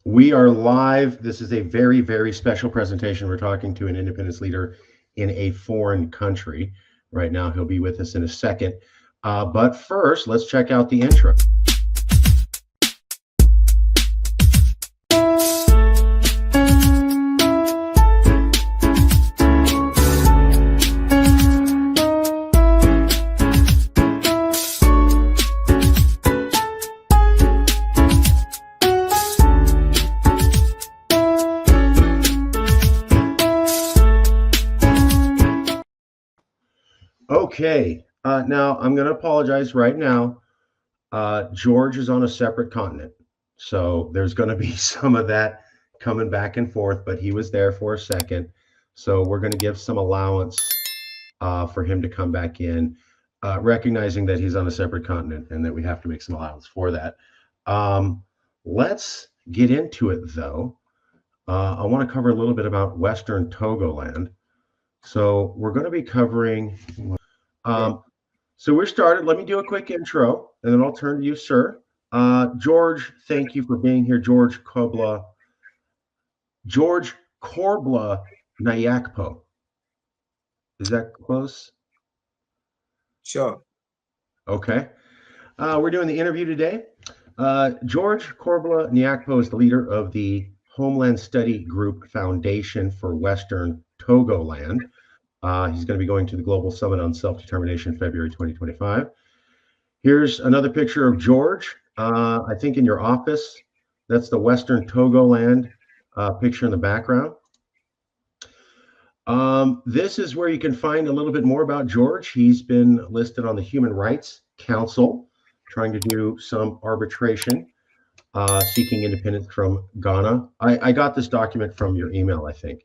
We are live. This is a very, very special presentation. We're talking to an independence leader in a foreign country. Right now, he'll be with us in a second. But first, let's check out the intro. Okay, now I'm going to apologize right now. George is on a separate continent, so there's going to be some of that coming back and forth, but he was there for a second. So we're going to give some allowance for him to come back in, recognizing that he's on a separate continent and that we have to make some allowance for that. Let's get into it, though. I want to cover a little bit about Western Togoland. So we're going to be covering. So we're started. Let me do a quick intro, and then I'll turn to you, sir. George, thank you for being here. George Korbla Nyakpo. Is that close? Sure. Okay. We're doing the interview today. George Korbla Nyakpo is the leader of the Homeland Study Group Foundation for Western Togoland. He's going to be going to the Global Summit on Self-Determination, February 2025. Here's another picture of George, I think in your office. That's the Western Togoland picture in the background. This is where you can find a little bit more about George. He's been listed on the Human Rights Council, trying to do some arbitration, seeking independence from Ghana. I got this document from your email, I think.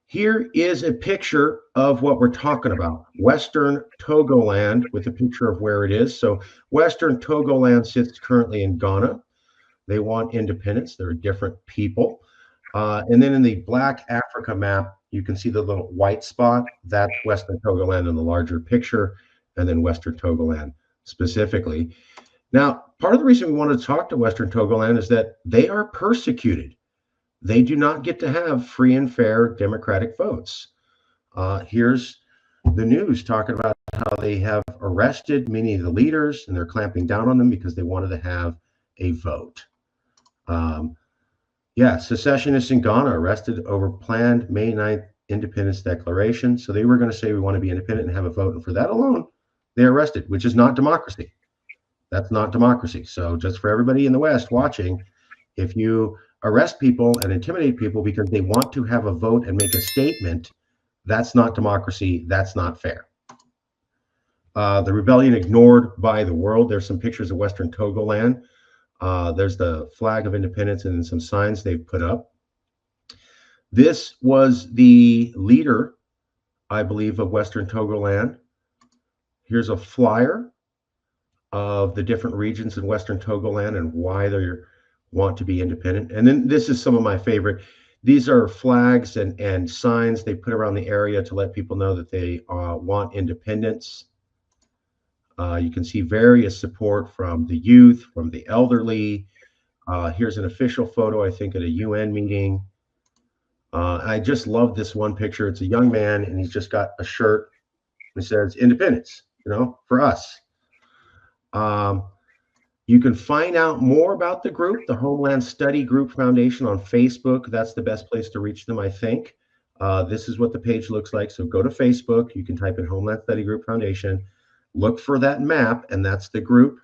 Here is a picture of what we're talking about, Western Togoland, with a picture of where it is. So Western Togoland sits currently in Ghana. They want independence. They're a different people. And then in the Black Africa map, you can see the little white spot. That's Western Togoland in the larger picture, and then Western Togoland specifically. Now, part of the reason we want to talk to Western Togoland is that they are persecuted. They do not get to have free and fair democratic votes. Here's the news talking about how they have arrested many of the leaders and they're clamping down on them because they wanted to have a vote. Secessionists in Ghana arrested over planned May 9th independence declaration. So they were going to say we want to be independent and have a vote. And for that alone, they're arrested, which is not democracy. That's not democracy. So just for everybody in the West watching, if you arrest people and intimidate people because they want to have a vote and make a statement, that's not democracy. That's not fair. The rebellion ignored by the world. There's some pictures of Western Togoland. There's the flag of independence and some signs they've put up. This was the leader, I believe, of Western Togoland. Here's a flyer of the different regions in Western Togoland and why they want to be independent. And then this is some of my favorite. These are flags and signs they put around the area to let people know that they want independence. You can see various support from the youth, from the elderly. Here's an official photo, I think, at a UN meeting. I just love this one picture. It's a young man, and he's just got a shirt that says independence, for us. You can find out more about the group, the Homeland Study Group Foundation on Facebook. That's the best place to reach them, I think. This is what the page looks like. So go to Facebook. You can type in Homeland Study Group Foundation. Look for that map, and that's the group.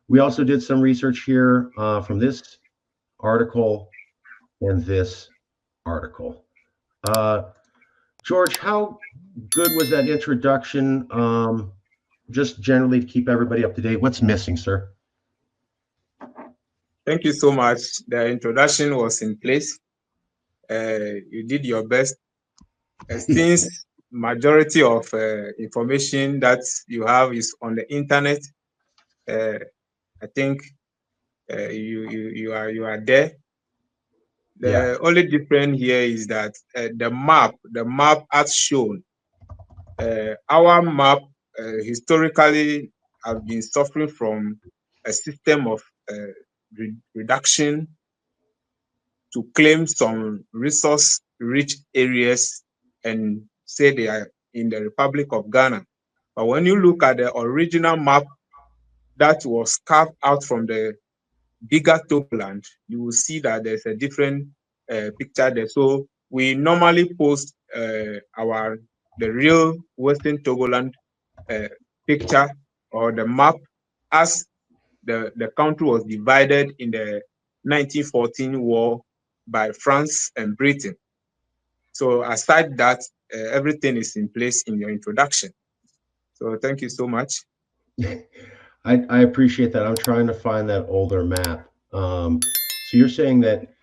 We also did some research here from this article and this article. George, how good was that introduction? Just generally to keep everybody up to date. What's missing, sir? Thank you so much. The introduction was in place. You did your best. Since majority of information that you have is on the internet, I think you are there. The only difference here is that the map as shown, our map historically have been suffering from a system of reduction to claim some resource-rich areas and say they are in the Republic of Ghana. But when you look at the original map that was carved out from the bigger Togoland, you will see that there's a different picture there. So we normally post the real Western Togoland picture or the map as the country was divided in the 1914 war by France and Britain. So aside that, everything is in place in your introduction. So thank you so much. I appreciate that. I'm trying to find that older map. So you're saying that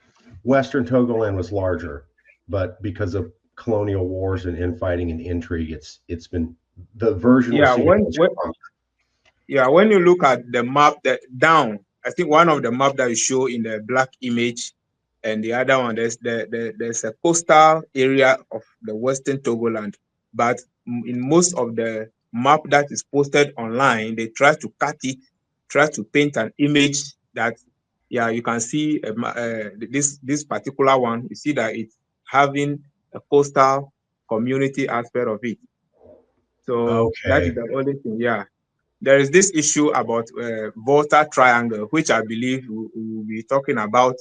Western Togoland was larger, but because of colonial wars and infighting and intrigue, it's been the version we're seeing. When you look at the map that down, I think one of the map that you show in the black image, and the other one there's a coastal area of the Western Togoland, but in most of the map that is posted online, they try to cut it, try to paint an image that you can see this particular one. You see that it's having a coastal community aspect of it. So that is the only thing. There is this issue about Volta Triangle, which I believe we will be talking about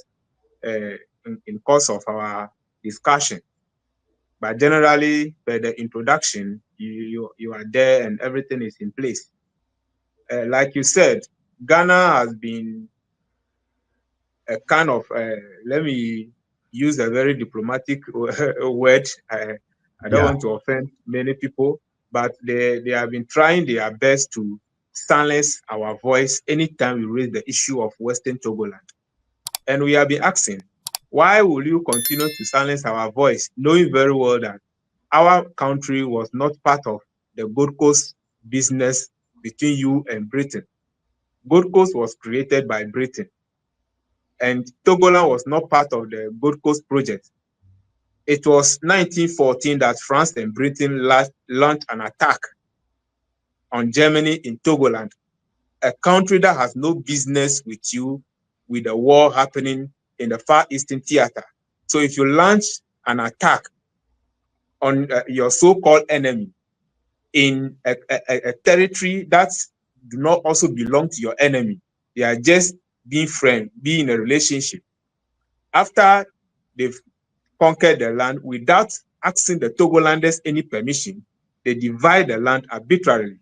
in course of our discussion. But generally, by the introduction, you are there and everything is in place. Like you said, Ghana has been a kind of, let me use a very diplomatic word. I don't want to offend many people, but they have been trying their best to silence our voice anytime we raise the issue of Western Togoland. And we have been asking, why will you continue to silence our voice, knowing very well that our country was not part of the Gold Coast business between you and Britain? Gold Coast was created by Britain, and Togoland was not part of the Gold Coast project. It was 1914 that France and Britain launched an attack on Germany in Togoland, a country that has no business with you, with the war happening in the Far Eastern theater. So if you launch an attack on your so-called enemy in a territory that do not also belong to your enemy, they are just being friends, being in a relationship. After they've conquered the land without asking the Togolanders any permission, they divide the land arbitrarily,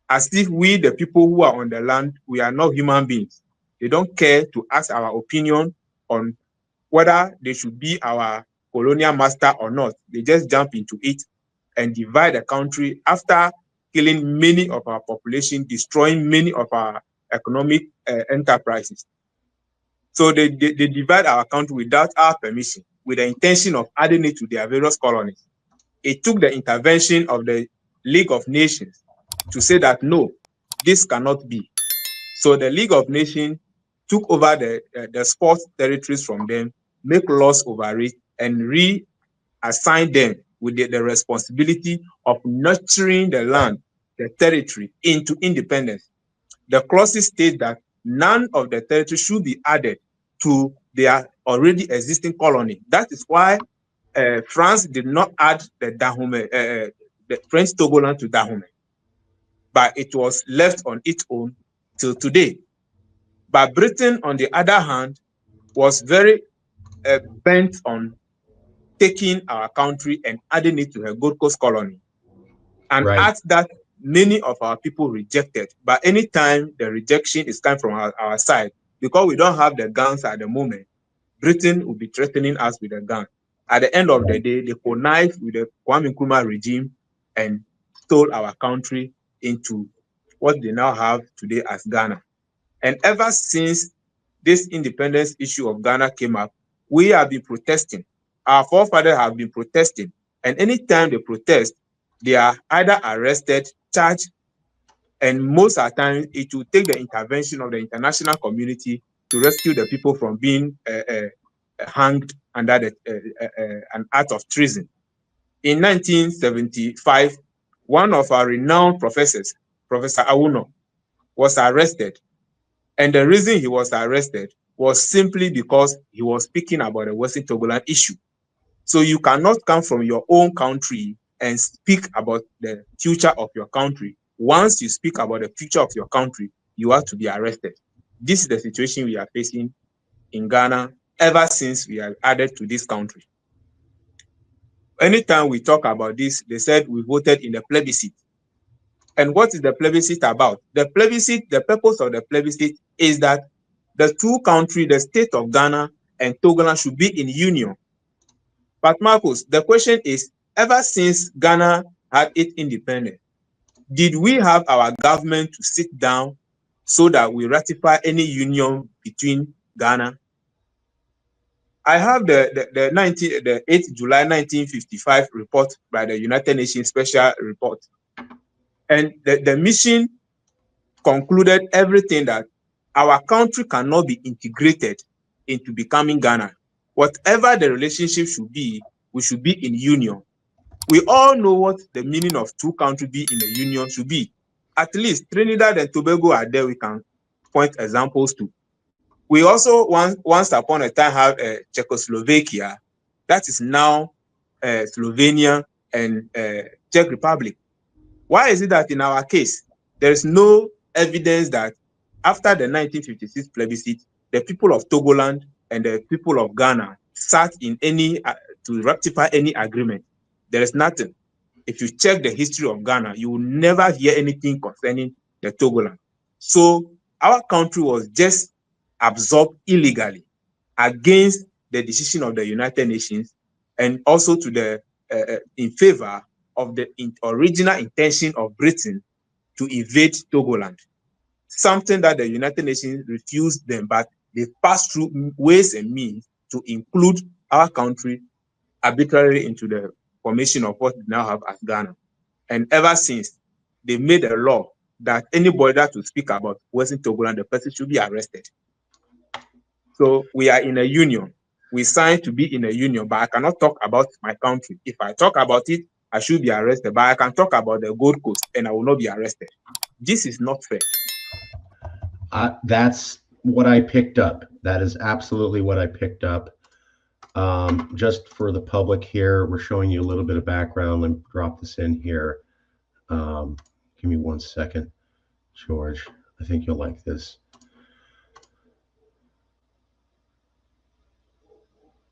as if we, the people who are on the land, we are not human beings. They don't care to ask our opinion on whether they should be our colonial master or not. They just jump into it and divide the country after killing many of our population, destroying many of our economic enterprises. So they divide our country without our permission, with the intention of adding it to their various colonies. It took the intervention of the League of Nations to say that, no, this cannot be. So the League of Nations took over the sports territories from them, make laws over it, and reassign them with the responsibility of nurturing the land, the territory, into independence. The clauses state that none of the territory should be added to their already existing colony. That is why France did not add the Dahomey, the French Togoland to Dahomey, but it was left on its own till today. But Britain, on the other hand, was very bent on taking our country and adding it to her Gold Coast colony, and act that many of our people rejected. But anytime the rejection is coming from our side, because we don't have the guns at the moment, Britain will be threatening us with a gun. At the end of the day, they connived with the Kwame Nkrumah regime and stole our country into what they now have today as Ghana. And ever since this independence issue of Ghana came up, we have been protesting. Our forefathers have been protesting. And anytime they protest, they are either arrested, charged, and most of the time it will take the intervention of the international community to rescue the people from being hanged under an act of treason. In 1975, one of our renowned professors, Professor Awuno, was arrested And the reason he was arrested was simply because he was speaking about the Western Togoland issue. So you cannot come from your own country and speak about the future of your country. Once you speak about the future of your country, you have to be arrested. This is the situation we are facing in Ghana ever since we are added to this country. Anytime we talk about this, they said we voted in the plebiscite. And what is the plebiscite about? The plebiscite, the purpose of the plebiscite is that the two countries, the state of Ghana and Togoland, should be in union. But Marcus, the question is, ever since Ghana had its independence, did we have our government to sit down so that we ratify any union between Ghana? I have the 8th July 1955 report by the United Nations Special Report. And the mission concluded everything that our country cannot be integrated into becoming Ghana. Whatever the relationship should be, we should be in union. We all know what the meaning of two countries be in the union should be. At least Trinidad and Tobago are there, we can point examples to. We also once upon a time have Czechoslovakia, that is now Slovenia and Czech Republic. Why is it that in our case, there is no evidence that after the 1956 plebiscite, the people of Togoland and the people of Ghana sat in any to ratify any agreement? There is nothing. If you check the history of Ghana, you will never hear anything concerning the Togoland. So our country was just absorbed illegally against the decision of the United Nations, and also to the in favor of the original intention of Britain to invade Togoland. Something that the United Nations refused them, but they passed through ways and means to include our country arbitrarily into the formation of what we now have as Ghana. And ever since, they made a law that anybody that to speak about Western Togoland, the person should be arrested. So we are in a union. We signed to be in a union, but I cannot talk about my country. If I talk about it, I should be arrested. But I can talk about the Gold Coast and I will not be arrested. This is not fair. That's what I picked up. That is absolutely what I picked up. Just for the public here, we're showing you a little bit of background. Let me drop this in here. Give me 1 second, George. I think you'll like this.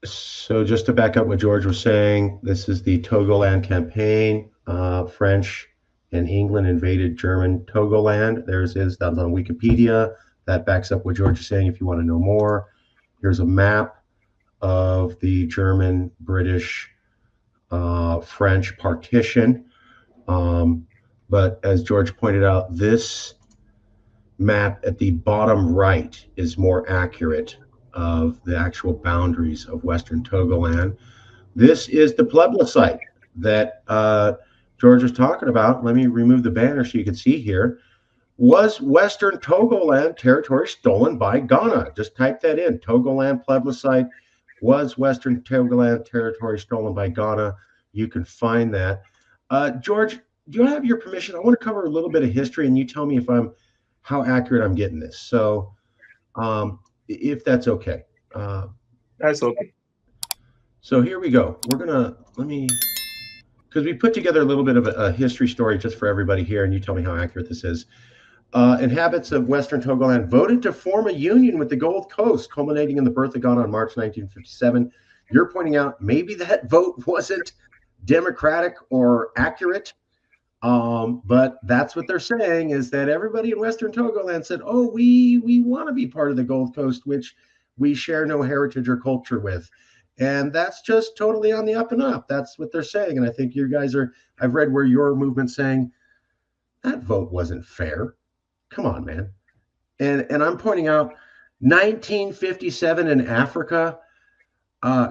So just to back up what George was saying, this is the Togoland campaign. French and England invaded German Togoland. There's that's on Wikipedia. That backs up what George is saying if you want to know more. Here's a map of the German, British, French partition. But as George pointed out, this map at the bottom right is more accurate of the actual boundaries of Western Togoland. This is the plebiscite that George was talking about. Let me remove the banner so you can see here. Was Western Togoland territory stolen by Ghana? Just type that in. Togoland plebiscite. Was Western Togoland territory stolen by Ghana? You can find that. George, do you have your permission? I want to cover a little bit of history, and you tell me if how accurate I'm getting this. So, if that's okay. That's okay. So here we go. We're gonna because we put together a little bit of a history story just for everybody here, and you tell me how accurate this is. Inhabitants of Western Togoland voted to form a union with the Gold Coast, culminating in the birth of Ghana on March 1957. You're pointing out maybe that vote wasn't democratic or accurate, but that's what they're saying, is that everybody in Western Togoland said, oh, we want to be part of the Gold Coast, which we share no heritage or culture with. And that's just totally on the up and up. That's what they're saying. And I think you guys I've read where your movement's saying that vote wasn't fair. Come on, man. And I'm pointing out 1957 in Africa,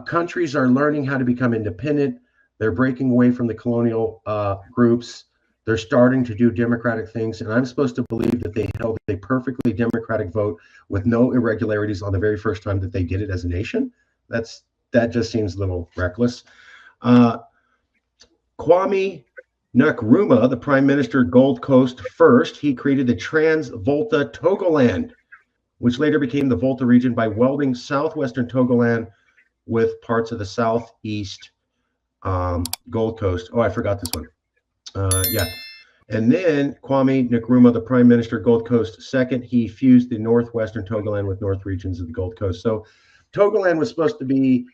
countries are learning how to become independent. They're breaking away from the colonial groups. They're starting to do democratic things. And I'm supposed to believe that they held a perfectly democratic vote with no irregularities on the very first time that they did it as a nation. That just seems a little reckless. Kwame Nkrumah, the prime minister, Gold Coast first, he created the Trans-Volta Togoland. which later became the Volta region by welding southwestern Togoland with parts of the southeast Gold Coast. Oh, I forgot this one. Yeah. And then Kwame Nkrumah, the prime minister, Gold Coast second, he fused the northwestern Togoland with north regions of the Gold Coast. So Togoland was supposed to be,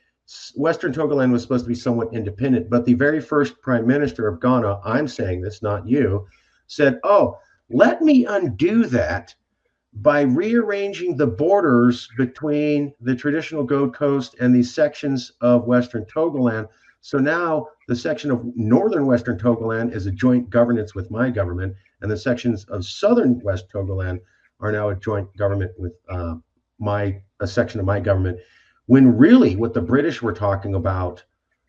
Western Togoland was supposed to be somewhat independent, but the very first prime minister of Ghana, I'm saying this, not you, said, oh, let me undo that by rearranging the borders between the traditional Gold Coast and these sections of Western Togoland. So now the section of northern Western Togoland is a joint governance with my government, and the sections of southern West Togoland are now a joint government with a section of my government. When really what the British were talking about,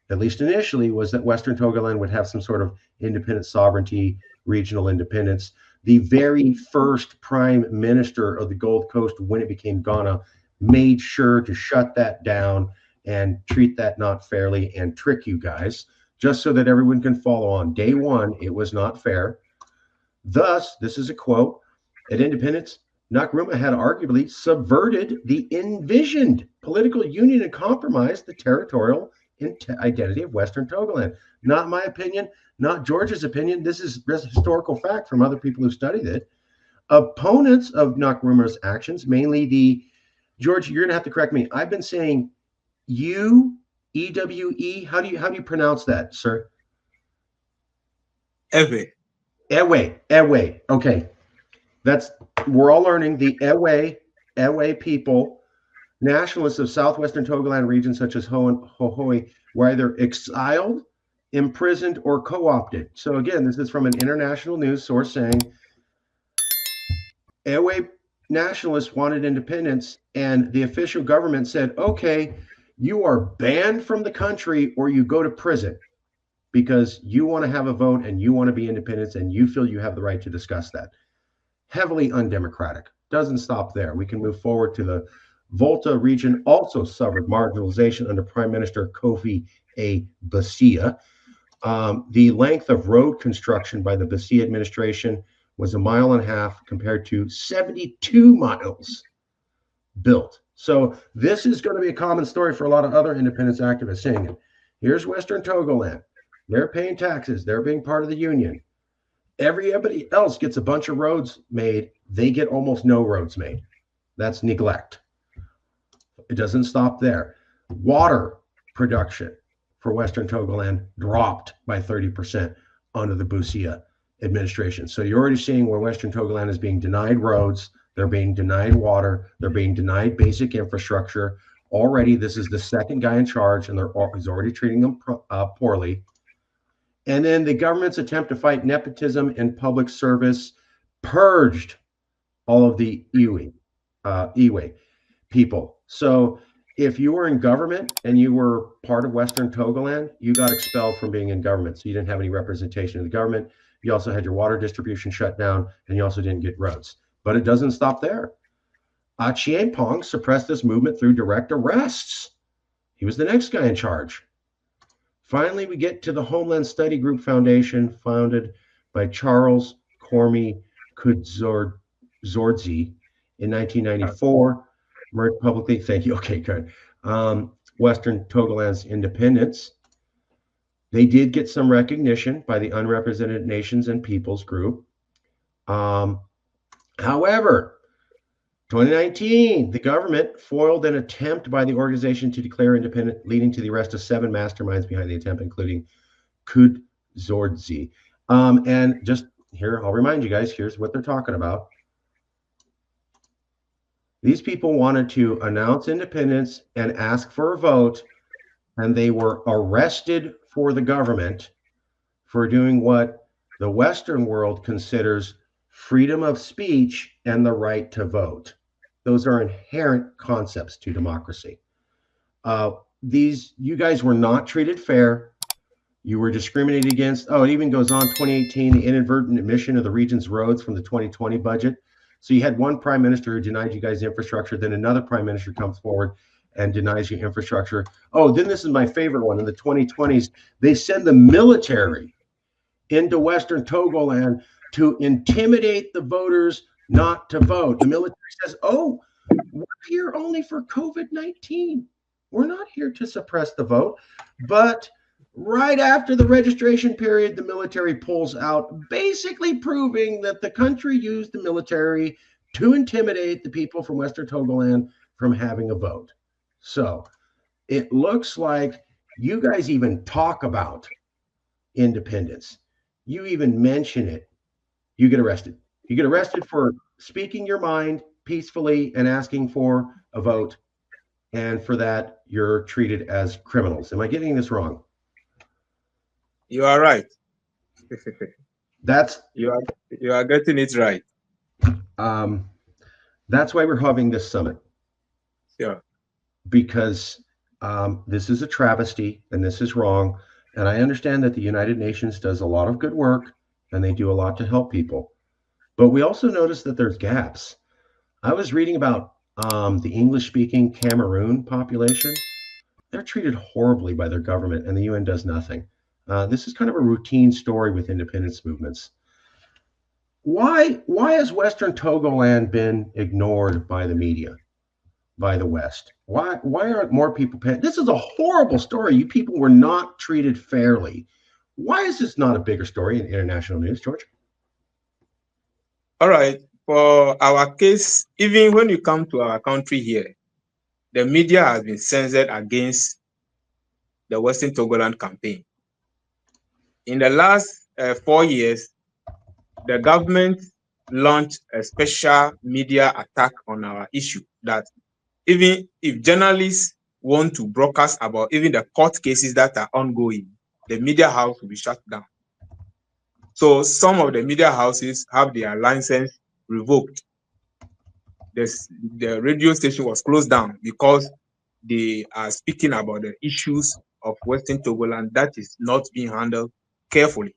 at least initially, was that Western Togoland would have some sort of independent sovereignty, regional independence. The very first prime minister of the Gold Coast, when it became Ghana, made sure to shut that down and treat that not fairly and trick you guys, just so that everyone can follow on. Day one, it was not fair. Thus, this is a quote, at independence, Nkrumah had arguably subverted the envisioned political union and compromised the territorial identity of Western Togoland. Not my opinion, not George's opinion. This is historical fact from other people who studied it. Opponents of Nkrumah's actions, mainly the, George, you're going to have to correct me. I've been saying EWE. How do you pronounce that, sir? Ewe. Ewe. Okay. We're all learning the Ewe people, nationalists of southwestern Togoland regions such as Ho and Hohoi, were either exiled, imprisoned, or co-opted. So again, this is from an international news source saying Ewe nationalists wanted independence, and the official government said, okay, you are banned from the country or you go to prison because you want to have a vote and you want to be independent and you feel you have the right to discuss that. Heavily undemocratic. Doesn't stop there. We can move forward to the Volta region, also suffered marginalization under Prime Minister Kofi A. Busia. The length of road construction by the Busia administration was 1.5 miles compared to 72 miles built. So this is going to be a common story for a lot of other independence activists saying it. Here's Western Togoland. They're paying taxes. They're being part of the union. Everybody else gets a bunch of roads made. They get almost no roads made. That's neglect. It doesn't stop there. Water production for Western Togoland dropped by 30% under the Busia administration. So you're already seeing where Western Togoland is being denied roads. They're being denied water. They're being denied basic infrastructure. Already, this is the second guy in charge, and he's already treating them poorly. And then the government's attempt to fight nepotism in public service purged all of the Iwi people. So if you were in government and you were part of Western Togoland, you got expelled from being in government. So you didn't have any representation in the government. You also had your water distribution shut down, and you also didn't get roads. But it doesn't stop there. Chiampong suppressed this movement through direct arrests. He was the next guy in charge. Finally, we get to the Homeland Study Group Foundation, founded by Charles Cormy Kudzordzi in 1994. Merged publicly, thank you. Okay, good. Western Togoland's independence. They did get some recognition by the Unrepresented Nations and Peoples Group. However, 2019, the government foiled an attempt by the organization to declare independent, leading to the arrest of 7 masterminds behind the attempt, including Kudzordzi. And just here, I'll remind you guys, here's what they're talking about. These people wanted to announce independence and ask for a vote, and they were arrested for the government for doing what the Western world considers freedom of speech and the right to vote. Those are inherent concepts to democracy. You guys were not treated fair. You were discriminated against. Oh, it even goes on, 2018, the inadvertent omission of the region's roads from the 2020 budget. So you had one prime minister who denied you guys infrastructure, then another prime minister comes forward and denies you infrastructure. Oh, then this is my favorite one. In the 2020s, they send the military into Western Togoland to intimidate the voters not to vote. The military says, oh, We're here only for COVID-19. We're not here to suppress the vote. But right after the registration period, the military pulls out, basically proving that the country used the military to intimidate the people from Western Togoland from having a vote. So it looks like you guys even talk about independence. You even mention it, you get arrested. You get arrested for speaking your mind peacefully and asking for a vote. And for that, you're treated as criminals. Am I getting this wrong? You are right. That's you are getting it right. um, that's why we're having this summit. Yeah. Because this is a travesty and this is wrong. And I understand that the United Nations does a lot of good work and they do a lot to help people. But we also notice that there's gaps. I was reading about the English speaking Cameroon population. They're treated horribly by their government, and the UN does nothing. This is kind of a routine story with independence movements. Why has Western Togoland been ignored by the media, by the West? Why aren't more people paying? This is a horrible story. You people were not treated fairly. Why is this not a bigger story in international news, George? All right. For our case, even when you come to our country here, the media has been censored against the Western Togoland campaign. In the last 4 years, the government launched a special media attack on our issue that even if journalists want to broadcast about even the court cases that are ongoing, the media house will be shut down. So some of the media houses have their license revoked. The radio station was closed down because they are speaking about the issues of Western Togoland that is not being handled carefully.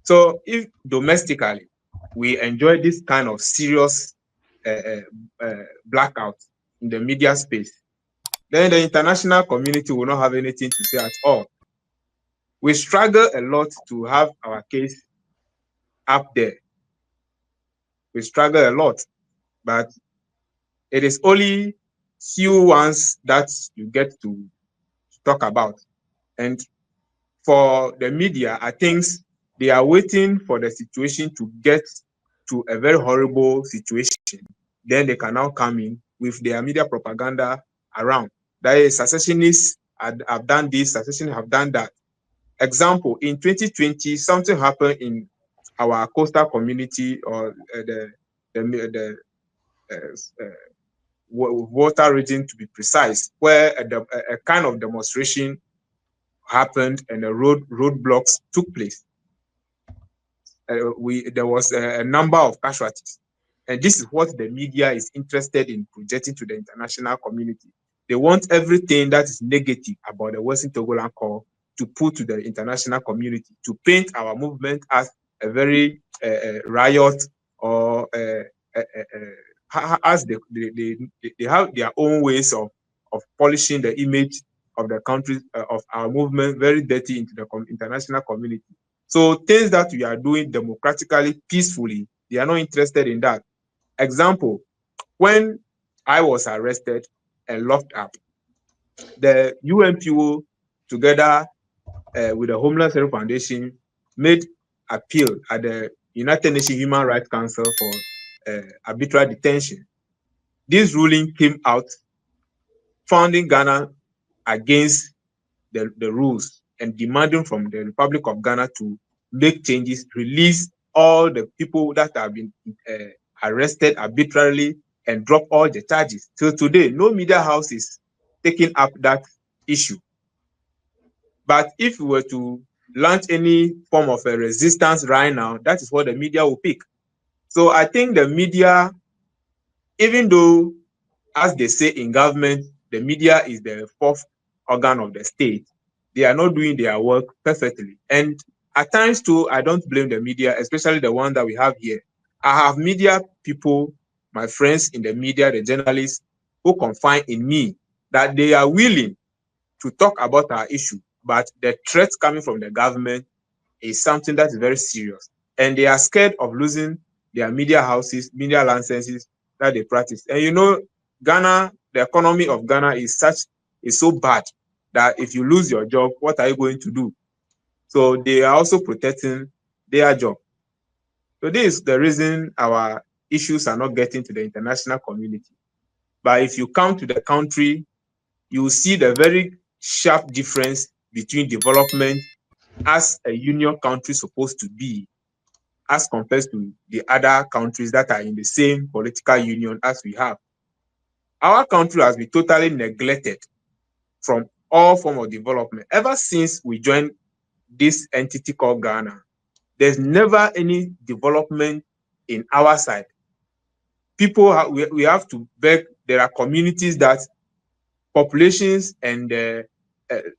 So if domestically we enjoy this kind of serious blackout in the media space, then the international community will not have anything to say at all. We struggle a lot to have our case up there. We struggle a lot, but it is only few ones that you get to talk about. And for the media, I think they are waiting for the situation to get to a very horrible situation. Then they can now come in with their media propaganda around. That is, secessionists have done this, secessionists have done that. Example, in 2020, something happened in our coastal community or the water region, to be precise, where a kind of demonstration happened and the roadblocks took place. There was a number of casualties, and this is what the media is interested in projecting to the international community. They want everything that is negative about the Western Togoland Corps to put to the international community, to paint our movement as a very riot or as they have their own ways of polishing the image of the country, of our movement, very dirty into the international community. So things that we are doing democratically, peacefully, they are not interested in that. Example, when I was arrested and locked up, the UNPO, together with the Homeland Security Foundation, made appeal at the United Nations Human Rights Council for arbitrary detention. This ruling came out founding Ghana against the rules and demanding from the Republic of Ghana to make changes, release all the people that have been arrested arbitrarily, and drop all the charges. Till today, no media house is taking up that issue. But if we were to launch any form of a resistance right now, that is what the media will pick. So I think the media, even though, as they say in government, the media is the fourth organ of the state, they are not doing their work perfectly. And at times too, I don't blame the media, especially the one that we have here. I have media people, my friends in the media, the journalists, who confide in me that they are willing to talk about our issue, but the threats coming from the government is something that is very serious. And they are scared of losing their media houses, media licenses, that they practice. And you know, Ghana, the economy of Ghana is so bad that if you lose your job, what are you going to do? So they are also protecting their job. So this is the reason our issues are not getting to the international community. But if you come to the country, you will see the very sharp difference between development as a union country supposed to be as compared to the other countries that are in the same political union as we have. Our country has been totally neglected from all form of development. Ever since we joined this entity called Ghana, there's never any development in our side. We have to beg. There are communities that populations and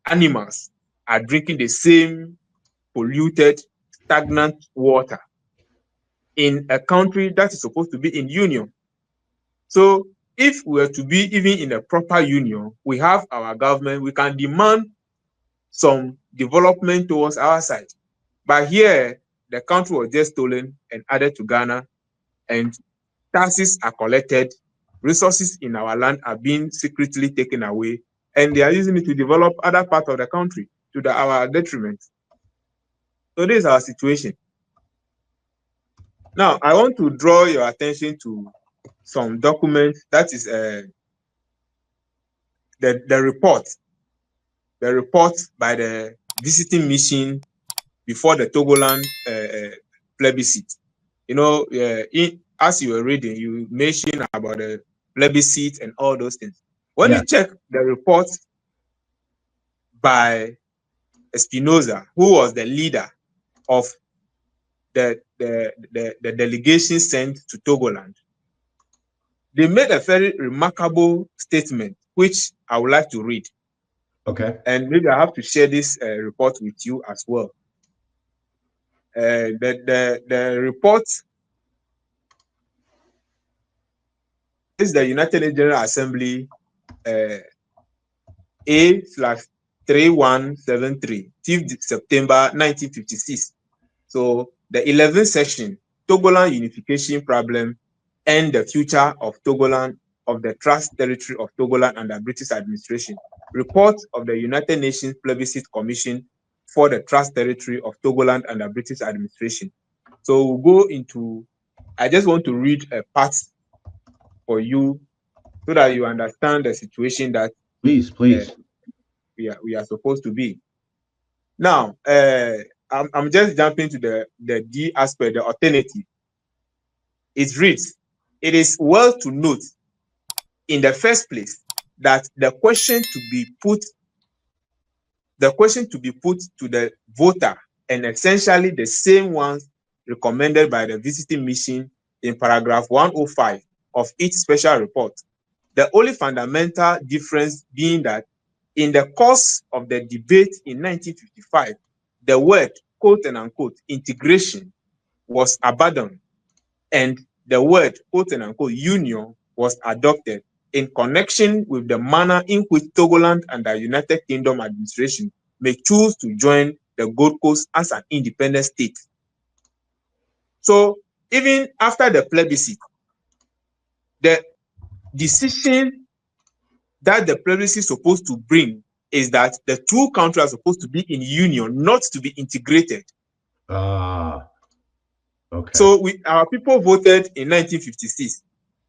animals are drinking the same polluted, stagnant water in a country that is supposed to be in union. So if we are to be even in a proper union, we have our government, we can demand some development towards our side. But here, the country was just stolen and added to Ghana, and taxes are collected, resources in our land are being secretly taken away, and they are using it to develop other parts of the country to our detriment. So this is our situation. Now, I want to draw your attention to some documents. That is the report by the visiting mission before the Togoland plebiscite. You know, as you were reading, you mentioned about the plebiscite and all those things. When you check the report by Espinosa, who was the leader of the delegation sent to Togoland, they made a very remarkable statement, which I would like to read. Okay. And maybe I have to share this report with you as well. The report is the United Nations General Assembly A/3173, 5th September 1956. So the 11th session, Togoland unification problem and the future of Togoland, of the Trust Territory of Togoland under British administration. Report of the United Nations Plebiscite Commission for the Trust Territory of Togoland under British administration. So we'll go into, I just want to read a part for you so that you understand the situation that please we are supposed to be. Now, I'm just jumping to the D aspect, the alternative. It reads, it is well to note in the first place that the question to be put to the voter, and essentially the same ones recommended by the visiting mission in paragraph 105 of each special report. The only fundamental difference being that in the course of the debate in 1955, the word, quote and unquote, integration was abandoned, and the word, quote and unquote, union was adopted in connection with the manner in which Togoland and the United Kingdom administration may choose to join the Gold Coast as an independent state. So even after the plebiscite, the decision that the plebiscite is supposed to bring is that the two countries are supposed to be in union, not to be integrated. Okay. So our people voted in 1956.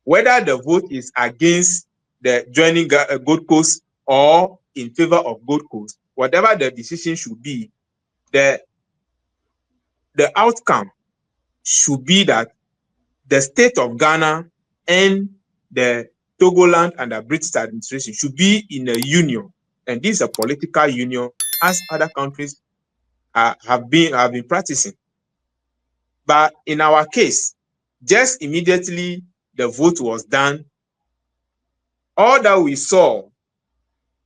Whether the vote is against the joining Gold Coast or in favor of Gold Coast, whatever the decision should be, the outcome should be that the state of Ghana and the Togoland and the British administration should be in a union, and this is a political union, as other countries have been practicing. But in our case, just immediately the vote was done, all that we saw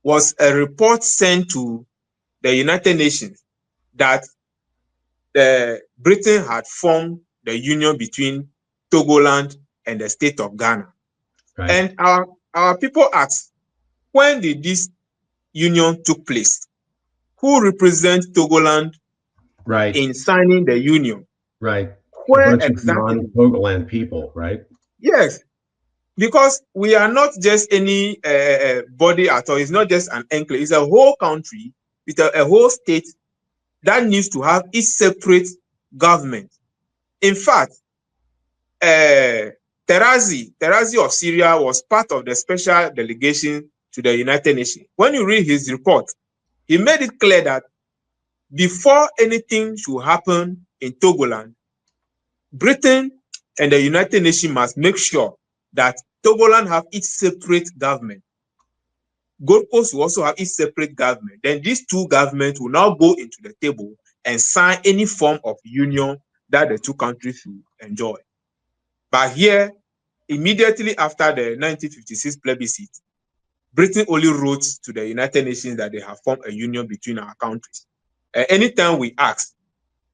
was a report sent to the United Nations that Britain had formed the union between Togoland and the state of Ghana. Right. And our people asked, when did this union took place? Who represents Togoland in signing the union? Right. Where a bunch exactly? of non-Togoland people, right? Yes. because we are not just any body at all. It's not just an enclave. It's a whole country with a whole state that needs to have its separate government. In fact, Terazi of Syria was part of the special delegation to the United Nations. When you read his report, he made it clear that before anything should happen in Togoland, Britain and the United Nations must make sure that Togoland have its separate government. Gold Coast will also have its separate government. Then these two governments will now go into the table and sign any form of union that the two countries should enjoy. But here, immediately after the 1956 plebiscite, Britain only wrote to the United Nations that they have formed a union between our countries. Anytime we asked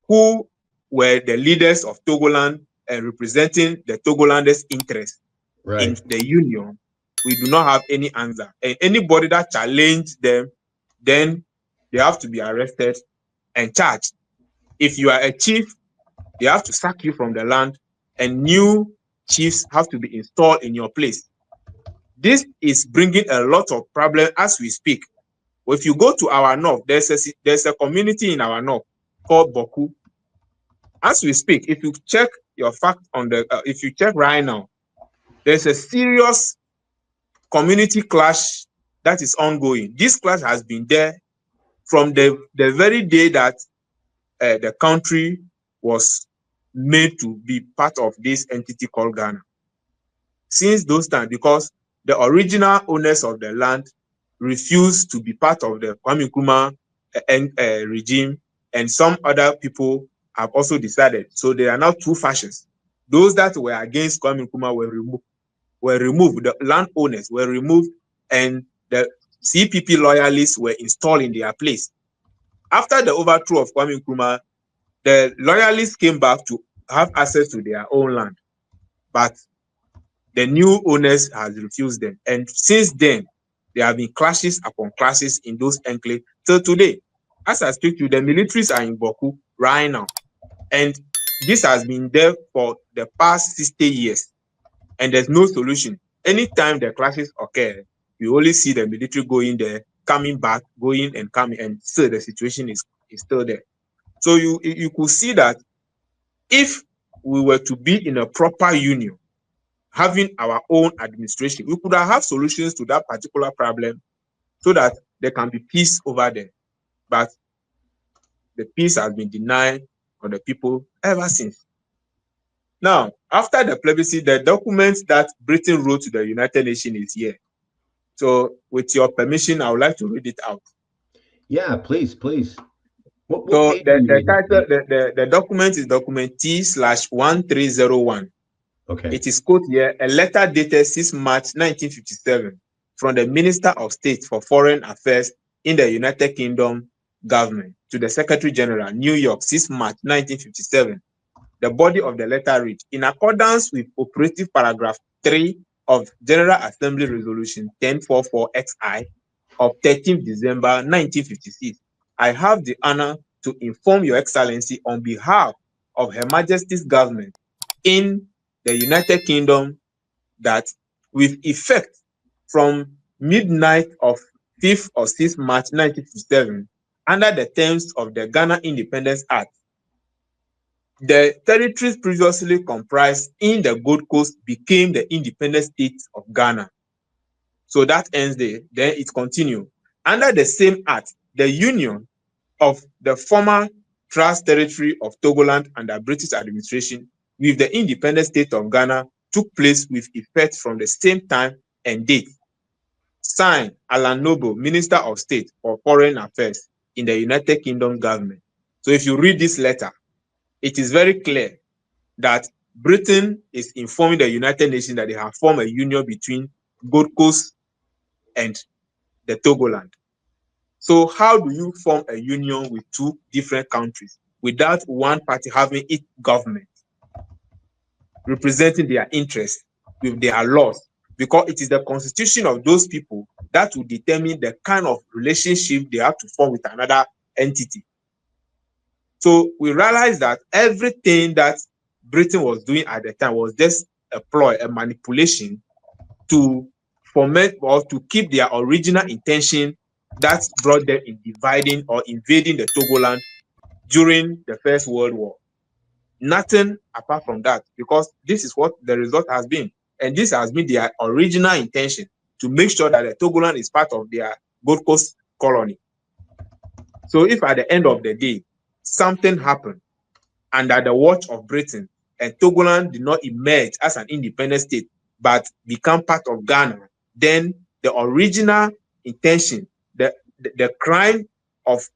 who were the leaders of Togoland and representing the Togolanders' interests in the union, we do not have any answer. And anybody that challenged them, then they have to be arrested and charged. If you are a chief, they have to sack you from the land, and new chiefs have to be installed in your place. This is bringing a lot of problems as we speak. If you go to our north, there's a community in our north called Boku. As we speak, if you check your fact on the, if you check right now, there's a serious community clash that is ongoing. This clash has been there from the very day that the country was made to be part of this entity called Ghana. Since those times, because the original owners of the land refused to be part of the Kwame Nkrumah regime, and some other people have also decided. So there are now two factions. Those that were against Kwame Nkrumah were removed. The landowners were removed, and the CPP loyalists were installed in their place. After the overthrow of Kwame Nkrumah, the loyalists came back to have access to their own land, but the new owners has refused them. And since then, there have been clashes upon clashes in those enclaves till today. As I speak to you, the militaries are in Boku right now. And this has been there for the past 60 years. And there's no solution. Anytime the clashes occur, you only see the military going there, coming back, going and coming, and still the situation is still there. So you could see that if we were to be in a proper union, having our own administration, we could have solutions to that particular problem so that there can be peace over there. But the peace has been denied on the people ever since. Now, after the plebiscite, the document that Britain wrote to the United Nations is here. So, with your permission, I would like to read it out. Yeah, please, please. So the document is document T/1301. Okay. It is quote here, a letter dated 6 March 1957 from the Minister of State for Foreign Affairs in the United Kingdom government to the Secretary General, New York, 6 March 1957. The body of the letter reads, in accordance with operative paragraph 3 of General Assembly Resolution 1044XI of 13th December 1956, I have the honor to inform Your Excellency on behalf of Her Majesty's government in the United Kingdom that with effect from midnight of 5th or 6th March 1957, under the terms of the Ghana Independence Act, the territories previously comprised in the Gold Coast became the independent state of Ghana. So that ends there. Then it continues. Under the same act, the union of the former Trust Territory of Togoland under British administration with the independent state of Ghana took place with effect from the same time and date. Signed, Alan Noble, Minister of State for Foreign Affairs in the United Kingdom government. So if you read this letter, it is very clear that Britain is informing the United Nations that they have formed a union between Gold Coast and the Togoland. So how do you form a union with two different countries without one party having its government representing their interests with their laws? Because it is the constitution of those people that will determine the kind of relationship they have to form with another entity. So we realized that everything that Britain was doing at the time was just a ploy, a manipulation to foment or to keep their original intention that brought them in dividing or invading the Togoland during the First World War. Nothing apart from that, because this is what the result has been. And this has been their original intention, to make sure that the Togoland is part of their Gold Coast colony. So if at the end of the day, something happened under the watch of Britain and Togoland did not emerge as an independent state, but become part of Ghana, then the original intention, the crime of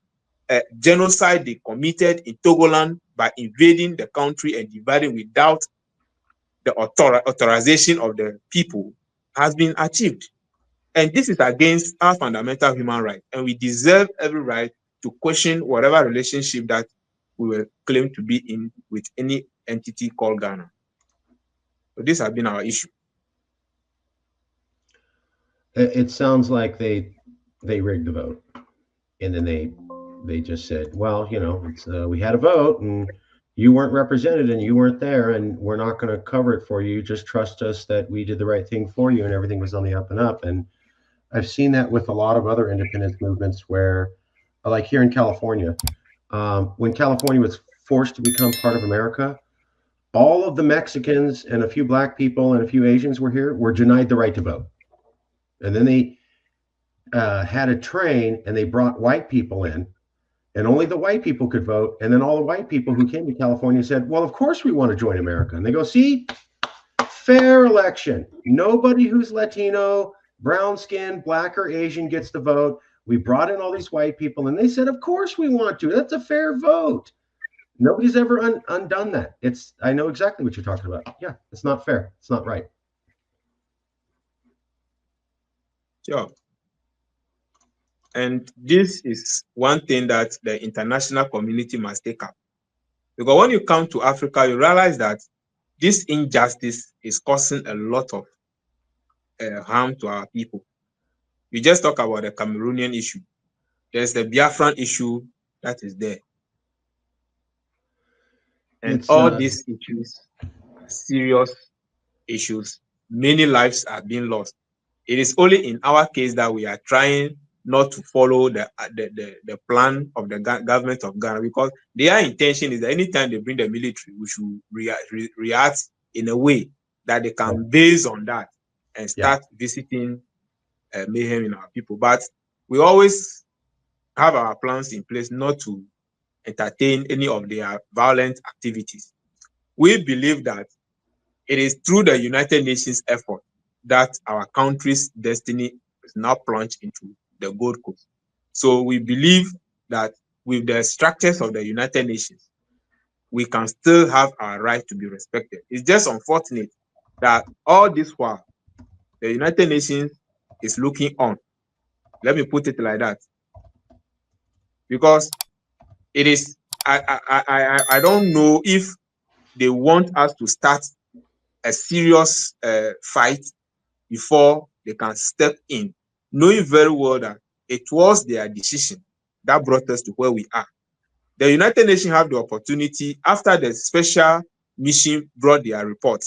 genocide they committed in Togoland by invading the country and dividing without the authorization of the people, has been achieved. And this is against our fundamental human rights. And we deserve every right to question whatever relationship that we will claim to be in with any entity called Ghana. So this has been our issue. It sounds like they rigged the vote, and then they just said, well, you know, it's, we had a vote and you weren't represented and you weren't there, and we're not going to cover it for you. Just trust us that we did the right thing for you, and everything was on the up and up. And I've seen that with a lot of other independence movements where, like here in California, when California was forced to become part of America, all of the Mexicans and a few black people and a few Asians were denied the right to vote. And then they had a train and they brought white people in, and only the white people could vote. And then all the white people who came to California said, well, of course we want to join America. And they go, see, fair election. Nobody who's Latino, brown skin, black or Asian gets to vote. We brought in all these white people and they said, of course we want to. That's a fair vote. Nobody's ever undone that. I know exactly what you're talking about. Yeah, it's not fair. It's not right. Sure. And this is one thing that the international community must take up. Because when you come to Africa, you realize that this injustice is causing a lot of harm to our people. You just talk about the Cameroonian issue. There's the Biafran issue that is there. And all these issues are serious issues. Many lives are being lost. It is only in our case that we are trying not to follow the plan of the government of Ghana, because their intention is that anytime they bring the military, we should react in a way that they can base on that and start visiting mayhem in our people. But we always have our plans in place not to entertain any of their violent activities. We believe that it is through the United Nations effort that our country's destiny is now plunged into the Gold Coast. So we believe that with the structures of the United Nations, we can still have our right to be respected. It's just unfortunate that all this while, the United Nations is looking on. Let me put it like that. Because it is, I don't know if they want us to start a serious fight before they can step in, knowing very well that it was their decision that brought us to where we are. The United Nations have the opportunity, after the special mission brought their report,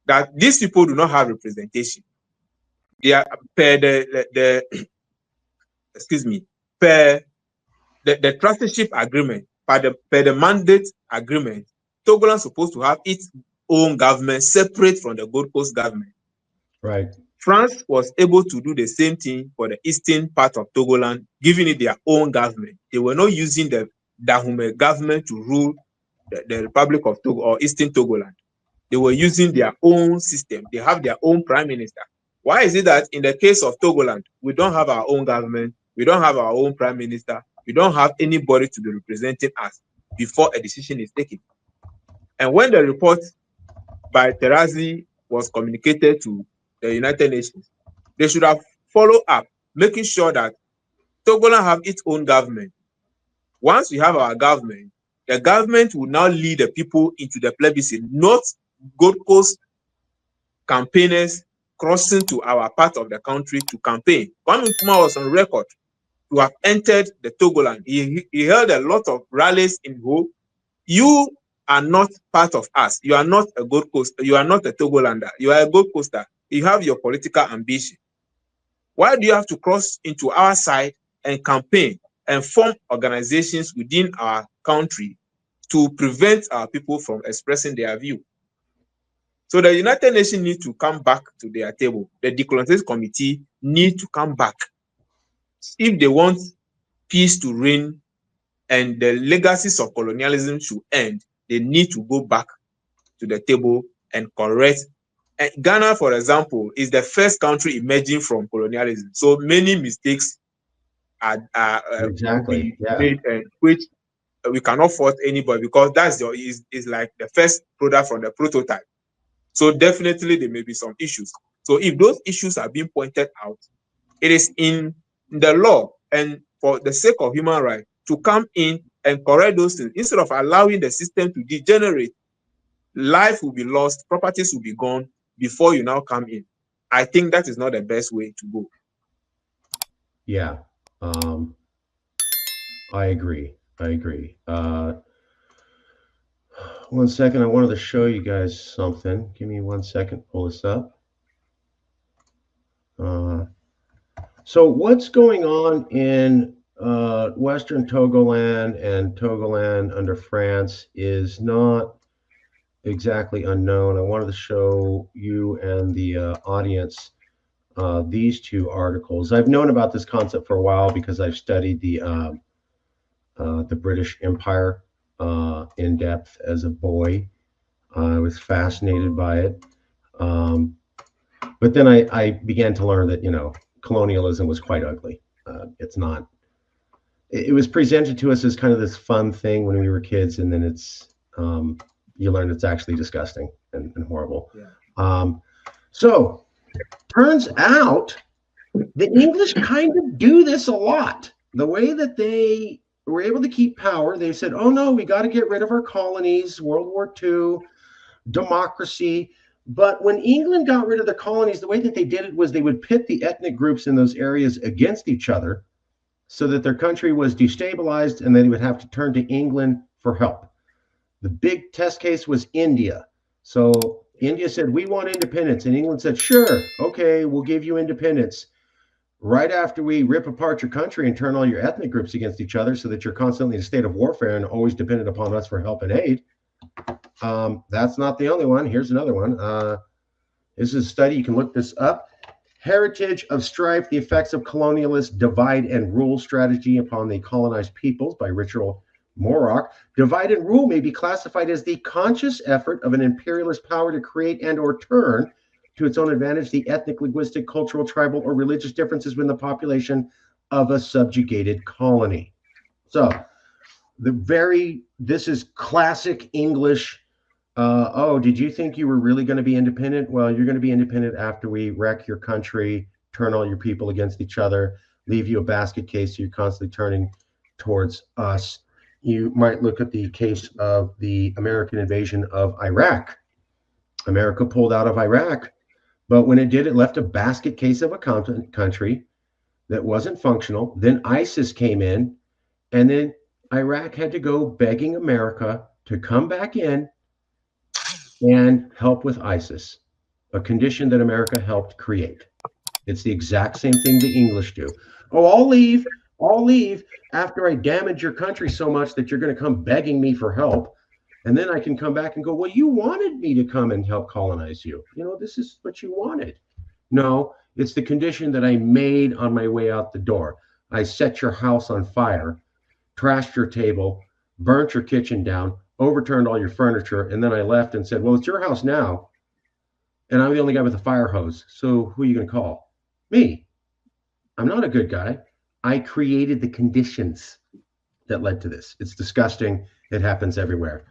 that these people do not have representation. They are per the trusteeship agreement, per the mandate agreement, Togoland is supposed to have its own government separate from the Gold Coast government. Right. France was able to do the same thing for the eastern part of Togoland, giving it their own government. They were not using the Dahomey government to rule the Republic of Togo or Eastern Togoland. They were using their own system. They have their own prime minister. Why is it that in the case of Togoland, we don't have our own government, we don't have our own prime minister, we don't have anybody to be representing us before a decision is taken? And when the report by Terazi was communicated to the United Nations, they should have followed up, making sure that Togoland have its own government. Once we have our government, the government will now lead the people into the plebiscite, not Gold Coast campaigners crossing to our part of the country to campaign. Kwame Nkrumah was on record to have entered the Togoland. He held a lot of rallies in Ho. You are not part of us. You are not a Gold Coast. You are not a Togolander. You are a Gold Coaster. you have your political ambition. Why do you have to cross into our side and campaign and form organizations within our country to prevent our people from expressing their view? So the United Nations need to come back to their table. The Decolonization Committee need to come back. If they want peace to reign and the legacies of colonialism should end, they need to go back to the table and correct. And Ghana, for example, is the first country emerging from colonialism. So many mistakes are Exactly. made, which we cannot fault anybody, because that's is like the first product from the prototype. So definitely there may be some issues. So if those issues are being pointed out, it is in the law and for the sake of human rights to come in and correct those things instead of allowing the system to degenerate. Life will be lost, properties will be gone before you now come in. I think that is not the best way to go. Yeah, I agree. One second, I wanted to show you guys something. Give me 1 second, pull this up. So what's going on in Western Togoland and Togoland under France is not exactly unknown. I wanted to show you and the audience these two articles. I've known about this concept for a while because I've studied the British Empire in depth as a boy. I was fascinated by it. But then I began to learn that, colonialism was quite ugly. It's not. It was presented to us as kind of this fun thing when we were kids, and then it's you learn it's actually disgusting and horrible. Yeah. So turns out the English kind of do this a lot. The way that they were able to keep power, they said, oh no, we got to get rid of our colonies, World War II, democracy. But when England got rid of the colonies, the way that they did it was they would pit the ethnic groups in those areas against each other so that their country was destabilized and they would have to turn to England for help. The big test case was India. So India said, we want independence. And England said, sure, okay, we'll give you independence. Right after we rip apart your country and turn all your ethnic groups against each other so that you're constantly in a state of warfare and always dependent upon us for help and aid. That's not the only one. Here's another one. This is a study. You can look this up. Heritage of Strife, the Effects of Colonialist Divide and Rule Strategy upon the Colonized Peoples by Richard Morrock. Divide and rule may be classified as the conscious effort of an imperialist power to create and or turn to its own advantage the ethnic, linguistic, cultural, tribal, or religious differences within the population of a subjugated colony. So this is classic English. Oh, did you think you were really going to be independent? Well, you're going to be independent after we wreck your country, turn all your people against each other, leave you a basket case so you're constantly turning towards us. You might look at the case of the American invasion of Iraq. America pulled out of Iraq, but when it did, it left a basket case of a country that wasn't functional. Then ISIS came in, and then Iraq had to go begging America to come back in and help with ISIS, a condition that America helped create. It's the exact same thing the English do. Oh, I'll leave after I damage your country so much that you're going to come begging me for help. And then I can come back and go, well, you wanted me to come and help colonize you. This is what you wanted. No, it's the condition that I made on my way out the door. I set your house on fire, trashed your table, burnt your kitchen down, overturned all your furniture, and then I left and said, well, it's your house now, and I'm the only guy with a fire hose. So who are you going to call? Me. I'm not a good guy. I created the conditions that led to this. It's disgusting. It happens everywhere.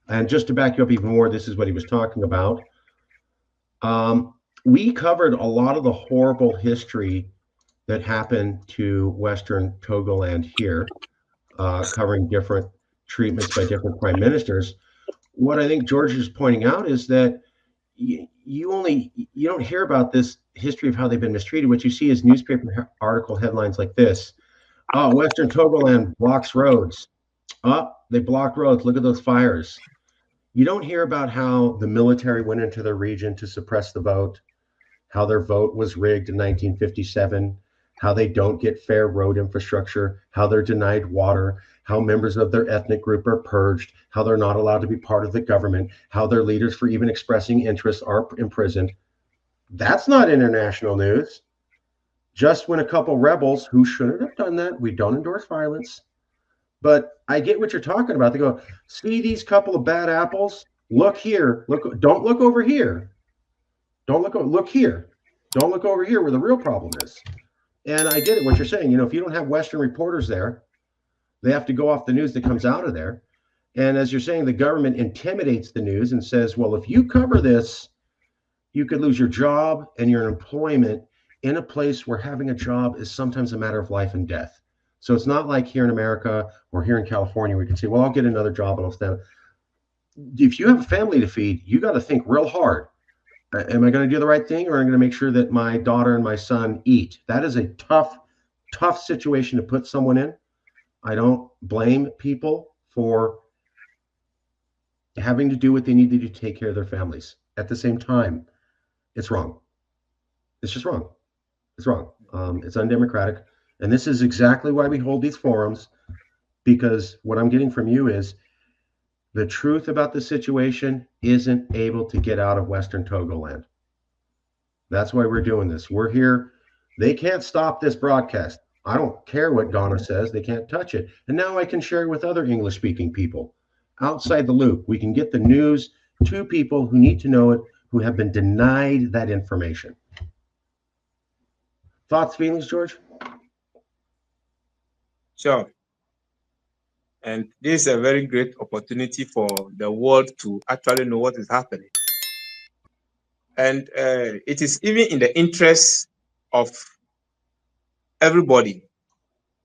And just to back you up even more, this is what he was talking about. We covered a lot of the horrible history that happened to Western Togoland here, covering different treatments by different prime ministers. What I think George is pointing out is that you don't hear about this history of how they've been mistreated. What you see is newspaper article headlines like this. Oh, Western Togoland blocks roads. Oh, they blocked roads. Look at those fires. You don't hear about how the military went into the region to suppress the vote. how their vote was rigged in 1957, how they don't get fair road infrastructure, how they're denied water, how members of their ethnic group are purged, how they're not allowed to be part of the government, how their leaders for even expressing interests are imprisoned. That's not international news. Just when a couple rebels who shouldn't have done that, we don't endorse violence. But I get what you're talking about. They go, see these couple of bad apples? Look here. Look, don't look over here. Don't look here. Don't look over here where the real problem is. And I get it, what you're saying. If you don't have Western reporters there, they have to go off the news that comes out of there. And as you're saying, the government intimidates the news and says, well, if you cover this, you could lose your job and your employment in a place where having a job is sometimes a matter of life and death. So it's not like here in America or here in California where you can say, well, I'll get another job and I'll stand. If you have a family to feed, you got to think real hard. Am I going to do the right thing, or am I going to make sure that my daughter and my son eat? That is a tough, tough situation to put someone in. I don't blame people for having to do what they need to do to take care of their families. At the same time, it's wrong. It's just wrong. It's wrong. It's undemocratic. And this is exactly why we hold these forums, because what I'm getting from you is the truth about the situation isn't able to get out of Western Togoland. That's why we're doing this. We're here. They can't stop this broadcast. I don't care what Ghana says. They can't touch it. And now I can share it with other English-speaking people outside the loop. We can get the news to people who need to know it, who have been denied that information. Thoughts, feelings, George? Sure. And this is a very great opportunity for the world to actually know what is happening. And it is even in the interest of everybody,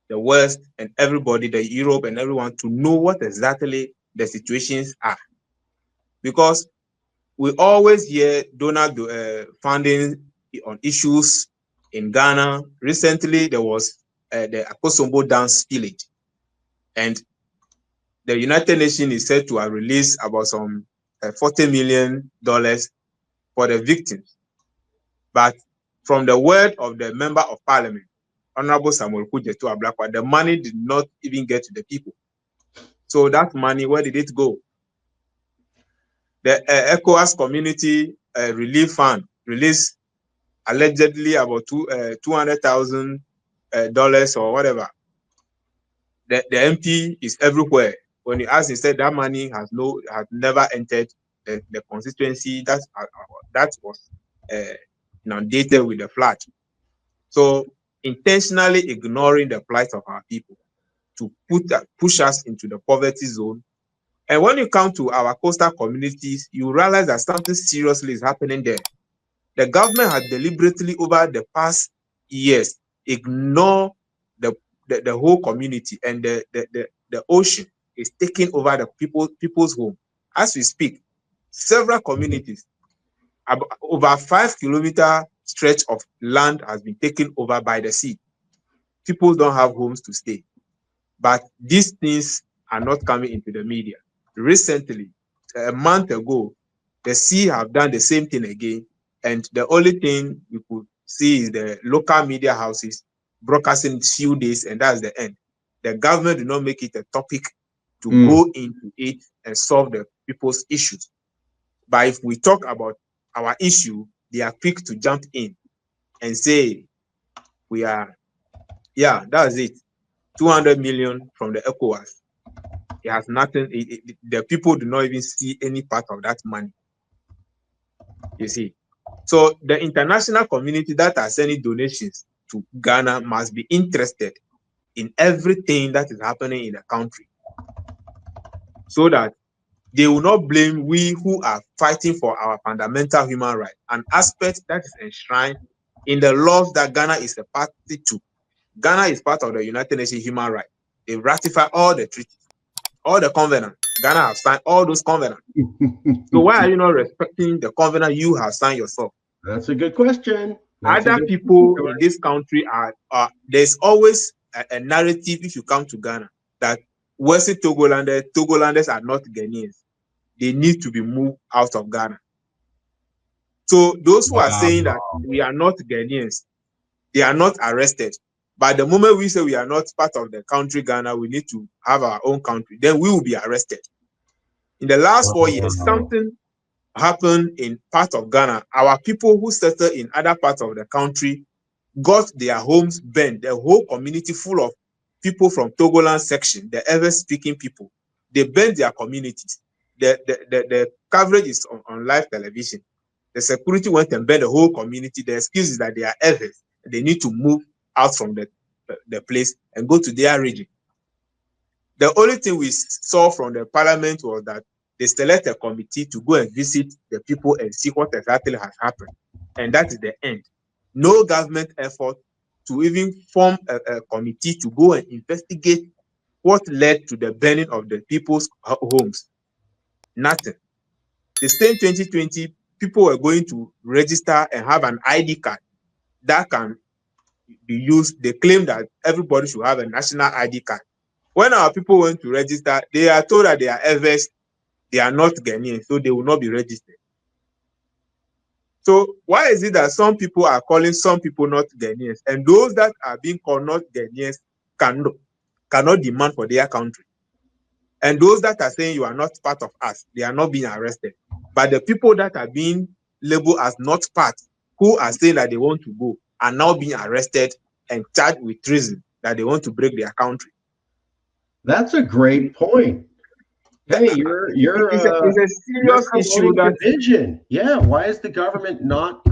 the West and everybody, the Europe and everyone, to know what exactly the situations are. Because we always hear donor funding on issues in Ghana. Recently, there was the Akosombo Dam spillage. And the United Nations is said to have released about some $40 million for the victims. But from the word of the Member of Parliament, Honorable Samuel Kujetu Ablakwa, the money did not even get to the people. So that money, where did it go? The ECOWAS Community Relief Fund released allegedly about $200,000 or whatever. The MP is everywhere. When you ask, he said that money has never entered the constituency. That was inundated with the flood. So intentionally ignoring the plight of our people to push us into the poverty zone. And when you come to our coastal communities, you realize that something seriously is happening there. The government has deliberately, over the past years, ignored the whole community, and the ocean is taking over the people's home. As we speak, several communities, over 5 kilometer stretch of land has been taken over by the sea. People don't have homes to stay. But these things are not coming into the media. Recently, a month ago, the sea have done the same thing again. And the only thing we could see is the local media houses broadcasting few days, and that's the end. The government did not make it a topic to go into it and solve the people's issues. But if we talk about our issue, they are quick to jump in and say, that's it. 200 million from the ECOWAS. It has nothing. The people do not even see any part of that money. You see. So the international community that are sending donations to Ghana must be interested in everything that is happening in the country, so that they will not blame we who are fighting for our fundamental human rights, an aspect that is enshrined in the laws that Ghana is a party to. Ghana is part of the United Nations human rights. They ratify all the treaties, all the covenants. Ghana have signed all those covenants. So why are you not respecting the covenant you have signed yourself? That's a good question. Other people in this country are there's always a narrative, if you come to Ghana, that Western Togolanders are not Ghanaians. They need to be moved out of Ghana. So those who are Wow. saying that we are not Ghanaians, they are not arrested. But the moment we say we are not part of the country Ghana, we need to have our own country, then we will be arrested. In the last 4 years, something happened in part of Ghana. Our people who settled in other parts of the country got their homes burned. The whole community full of people from Togoland section, the ever-speaking people, they burned their communities. The coverage is on live television. The security went and burned the whole community. The excuse is that they are Evers. They need to move out from the place and go to their region. The only thing we saw from the parliament was that they select a committee to go and visit the people and see what exactly has happened. And that is the end. No government effort to even form a committee to go and investigate what led to the burning of the people's homes. Nothing. The same 2020, people were going to register and have an ID card that can be used. They claim that everybody should have a national ID card. When our people went to register, they are told that they are Evers, they are not Ghanaian, so they will not be registered. So why is it that some people are calling some people not Ghanaians, and those that are being called not Ghanaians cannot demand for their country? And those that are saying you are not part of us, they are not being arrested. But the people that are being labeled as not part, who are saying that they want to go, are now being arrested and charged with treason, that they want to break their country. That's a great point. Hey, it's a serious issue. That division. Yeah, why is the government not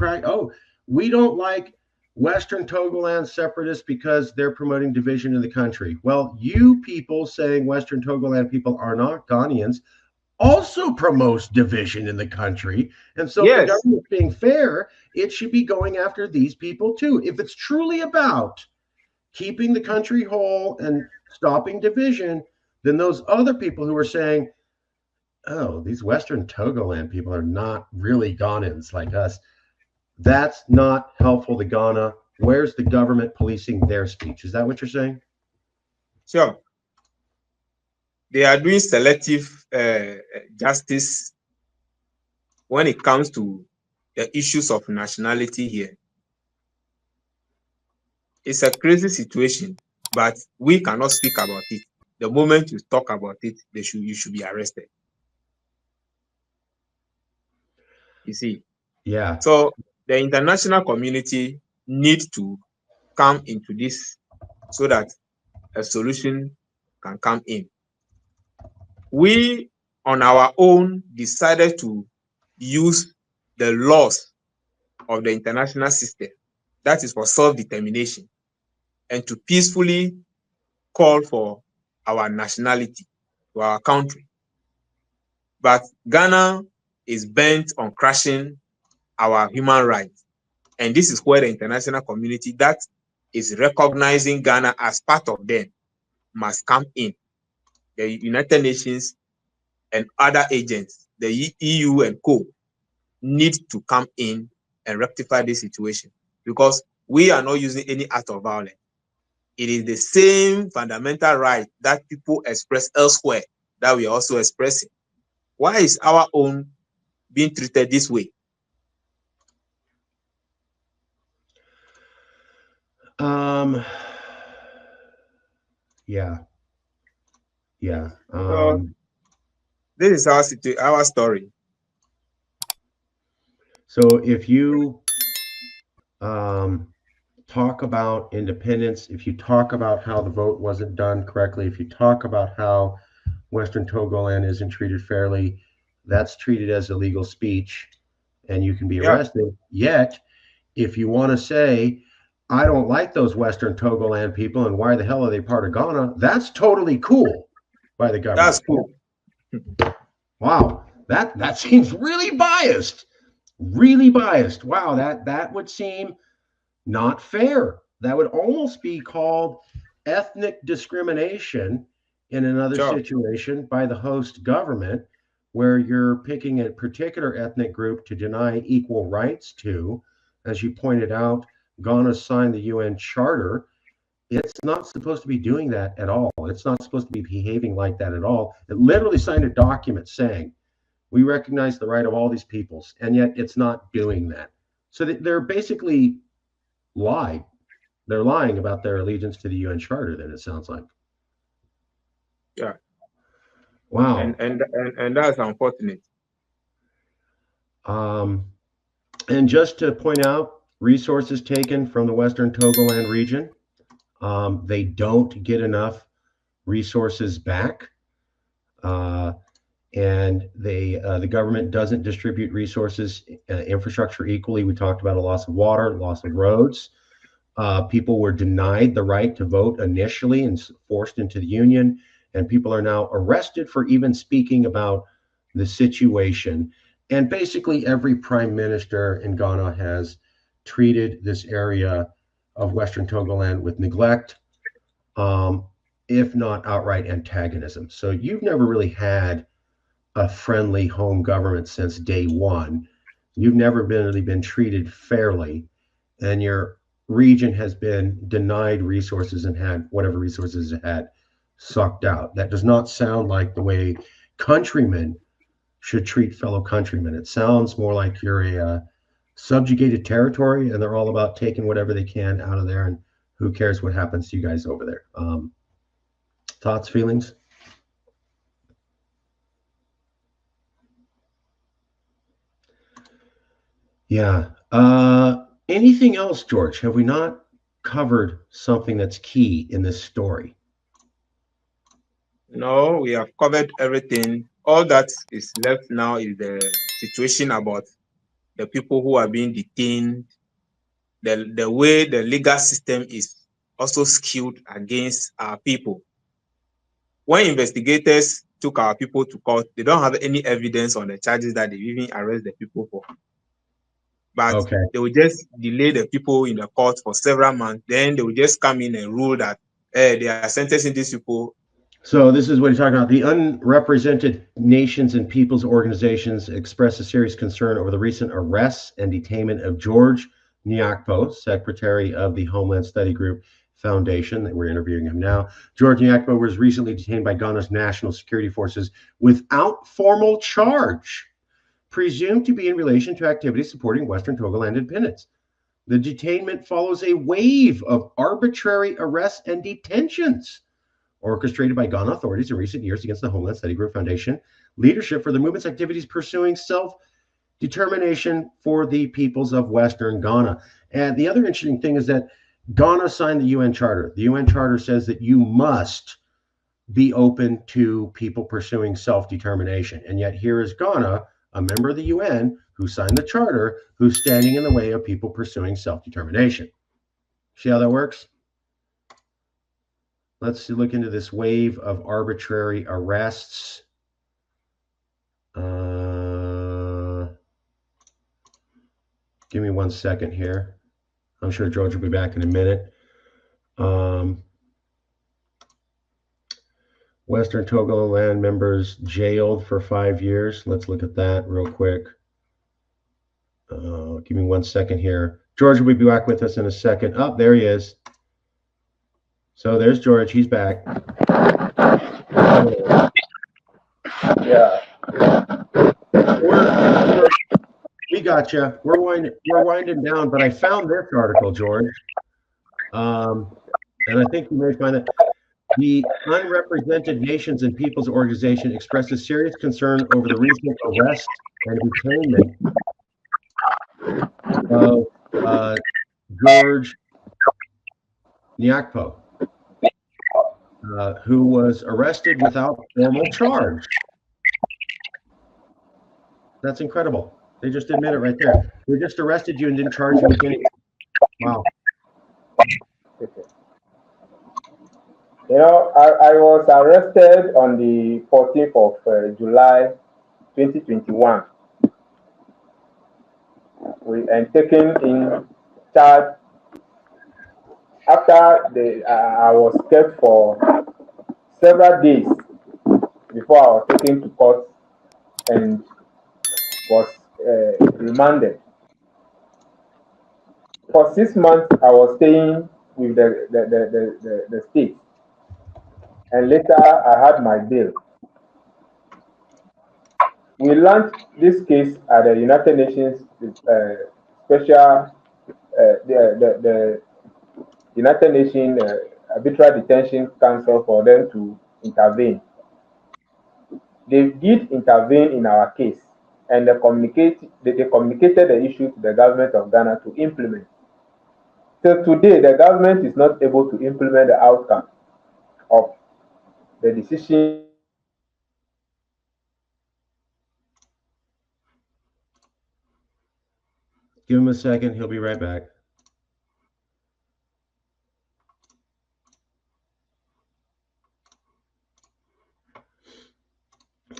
we don't like Western Togoland separatists because they're promoting division in the country. Well, you people saying Western Togoland people are not Ghanaians also promotes division in the country. And so if the government's being fair, it should be going after these people too. If it's truly about keeping the country whole and stopping division, then those other people who are saying, oh, these Western Togoland people are not really Ghanaians like us, that's not helpful to Ghana. Where's the government policing their speech? Is that what you're saying? Sure. They are doing selective justice when it comes to the issues of nationality here. It's a crazy situation, but we cannot speak about it. The moment you talk about it, you should be arrested. You see? Yeah. So the international community needs to come into this so that a solution can come in. We, on our own, decided to use the laws of the international system, that is for self-determination, and to peacefully call for our nationality, to our country. But Ghana is bent on crushing our human rights. And this is where the international community that is recognizing Ghana as part of them must come in. The United Nations and other agents, the EU and co, need to come in and rectify this situation, because we are not using any act of violence. It is the same fundamental right that people express elsewhere that we are also expressing. Why is our own being treated this way? Yeah. This is our story. So if you talk about independence, if you talk about how the vote wasn't done correctly, if you talk about how Western Togoland isn't treated fairly, that's treated as illegal speech and you can be arrested. Yet, if you want to say, I don't like those Western Togoland people and why the hell are they part of Ghana, that's totally cool by the government. That's cool. Wow, that seems really biased. Really biased. Wow, that would seem not fair. That would almost be called ethnic discrimination in another situation by the host government, where you're picking a particular ethnic group to deny equal rights to. As you pointed out, Ghana signed the UN Charter. It's not supposed to be doing that at all. It's not supposed to be behaving like that at all. It literally signed a document saying We recognize the right of all these peoples, and yet it's not doing that. So they're basically lied. They're lying about their allegiance to the UN Charter. Then it sounds like. Yeah. Wow. And that's unfortunate. And just to point out, resources taken from the Western Togoland region, they don't get enough resources back, and the government doesn't distribute resources, infrastructure equally. We talked about a loss of water, loss of roads. People were denied the right to vote initially and forced into the union, and people are now arrested for even speaking about the situation. And basically, every prime minister in Ghana has treated this area of Western Togoland with neglect, if not outright antagonism. So you've never really had a friendly home government since day one. You've never really been treated fairly, and your region has been denied resources and had whatever resources it had sucked out. That does not sound like the way countrymen should treat fellow countrymen. It sounds more like you're a subjugated territory and they're all about taking whatever they can out of there, and who cares what happens to you guys over there. Thoughts, feelings? Yeah. Anything else, George? Have we not covered something that's key in this story? No, we have covered everything. All that is left now is the situation about the people who are being detained, the way the legal system is also skewed against our people. When investigators took our people to court, they don't have any evidence on the charges that they even arrest the people for. But Okay. they will just delay the people in the court for several months. Then they will just come in and rule that they are sentencing these people. So this is what you're talking about. The unrepresented nations and peoples organizations express a serious concern over the recent arrests and detainment of George Nyakpo, Secretary of the Homeland Study Group Foundation. That we're interviewing him now. George Nyakpo was recently detained by Ghana's national security forces without formal charge, presumed to be in relation to activities supporting Western Togoland independence. The detainment follows a wave of arbitrary arrests and detentions orchestrated by Ghana authorities in recent years against the Homeland Study Group Foundation leadership for the movement's activities pursuing self-determination for the peoples of Western Ghana. And the other interesting thing is that Ghana signed the UN Charter. The UN Charter says that you must be open to people pursuing self-determination. And yet here is Ghana, a member of the UN, who signed the Charter, who's standing in the way of people pursuing self-determination. See how that works? Let's look into this wave of arbitrary arrests. Give me 1 second here. I'm sure George will be back in a minute. Western Togoland members jailed for 5 years. Let's look at that real quick. Give me 1 second here. George will be back with us in a second. Oh, there he is. So there's George. He's back. Yeah. We got you. We're winding down, but I found this article, George, and I think you may find that the Unrepresented Nations and Peoples Organization expresses serious concern over the recent arrest and detainment of George Nyakpo, who was arrested without formal charge. That's incredible. They just admit it right there. They just arrested you and didn't charge you with anything. Wow. You know, I was arrested on the 14th of July 2021 and taken in charge after I was kept for several days before I was taken to court and was remanded. For 6 months, I was staying with the state, and later I had my bail. We launched this case at the United Nations special, the United Nations Arbitrary Detention Council for them to intervene. They did intervene in our case, and they communicated the issue to the government of Ghana to implement. Till today, the government is not able to implement the outcome of the decision. Give him a second. He'll be right back.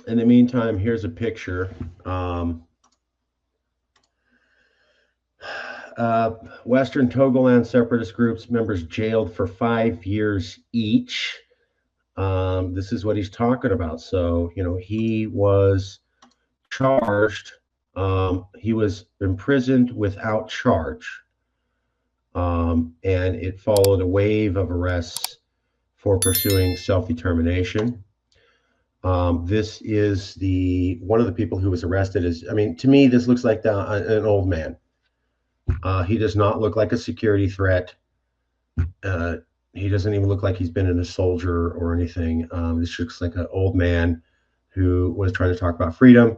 In the meantime, here's a picture. Western Togoland separatist groups members jailed for 5 years each. This is what he's talking about. So, he was charged. He was imprisoned without charge. And it followed a wave of arrests for pursuing self-determination. This is one of the people who was arrested. To me, this looks like an old man. He does not look like a security threat. He doesn't even look like he's been in a soldier or anything. This looks like an old man who was trying to talk about freedom.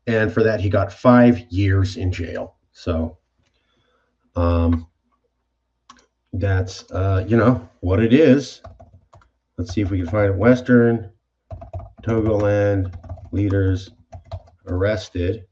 And for that, he got 5 years in jail. So that's, what it is. Let's see if we can find Western Togoland leaders arrested.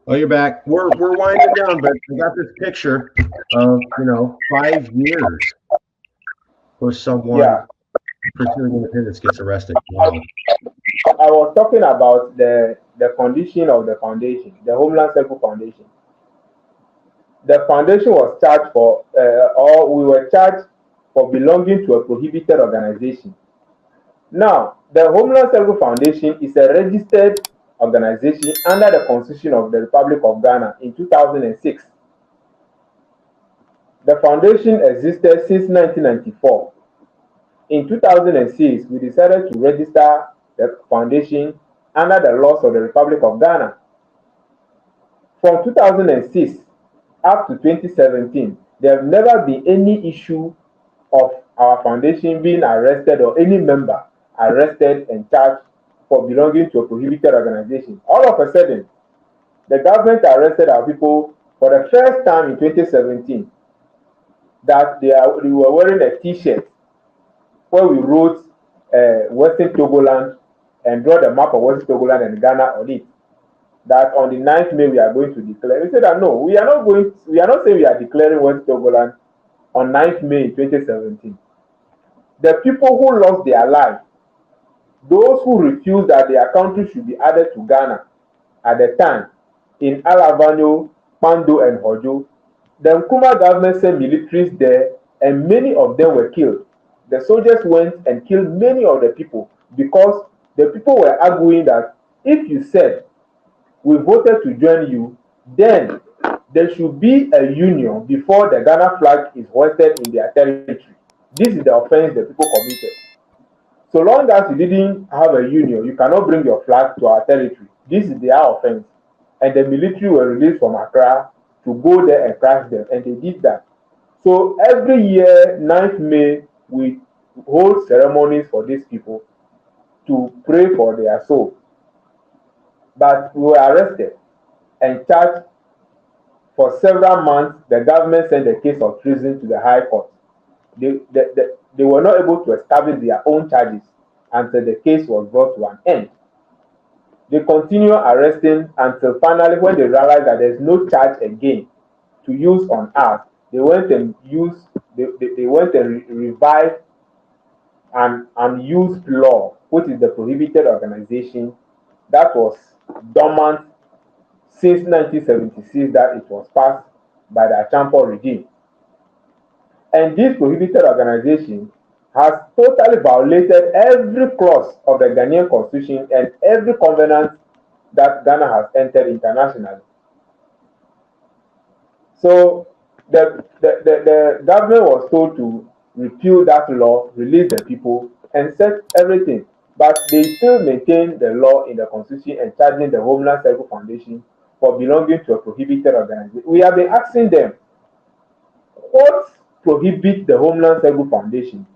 Oh, you're back. We're winding down, but I got this picture of 5 years for someone pursuing independence gets arrested. Wow. I was talking about the condition of the foundation, the Homeland Security Foundation. The foundation was charged for, or we were charged for belonging to a prohibited organization. Now, the Homeland Security Foundation is a registered organization under the Constitution of the Republic of Ghana in 2006. The foundation existed since 1994. In 2006, we decided to register the foundation under the laws of the Republic of Ghana. From 2006 up to 2017, there have never been any issue of our foundation being arrested or any member arrested and charged for belonging to a prohibited organization. All of a sudden, the government arrested our people for the first time in 2017 that they were wearing a t-shirt where we wrote Western Togoland and draw the map of Western Togoland and Ghana on it. That on the 9th May we are going to declare. We said that no, we are not saying we are declaring Western Togoland on 9th May 2017. The people who lost their lives, those who refused that their country should be added to Ghana at the time, in Alavanyo, Pando, and Hojo, the Nkrumah government sent militaries there, and many of them were killed. The soldiers went and killed many of the people because the people were arguing that if you said we voted to join you, then there should be a union before the Ghana flag is hoisted in their territory. This is the offense the people committed. So long as you didn't have a union, you cannot bring your flag to our territory. This is their offense. And the military were released from Accra to go there and crush them, and they did that. So every year, 9th May, we hold ceremonies for these people to pray for their soul. But we were arrested and charged for several months. The government sent a case of treason to the High Court. They were not able to establish their own charges until the case was brought to an end. They continue arresting until finally, when they realized that there's no charge again to use on us, they went and revived an unused law, which is the prohibited organization that was dormant since 1976, that it was passed by the Achampo regime. And this prohibited organization has totally violated every clause of the Ghanaian constitution and every covenant that Ghana has entered internationally. So the government was told to repeal that law, release the people, and set everything. But they still maintain the law in the constitution and charging the Homeland Security Foundation for belonging to a prohibited organization. We have been asking them, what prohibits the Homeland Security Foundation?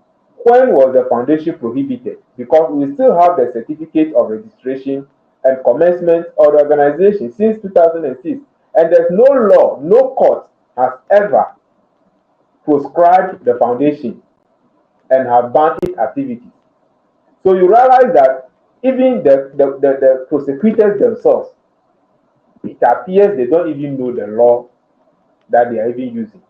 When was the foundation prohibited? Because we still have the certificate of registration and commencement of the organization since 2006. And there's no law, no court has ever proscribed the foundation and have banned its activities. So you realize that even the prosecutors themselves, it appears they don't even know the law that they are even using.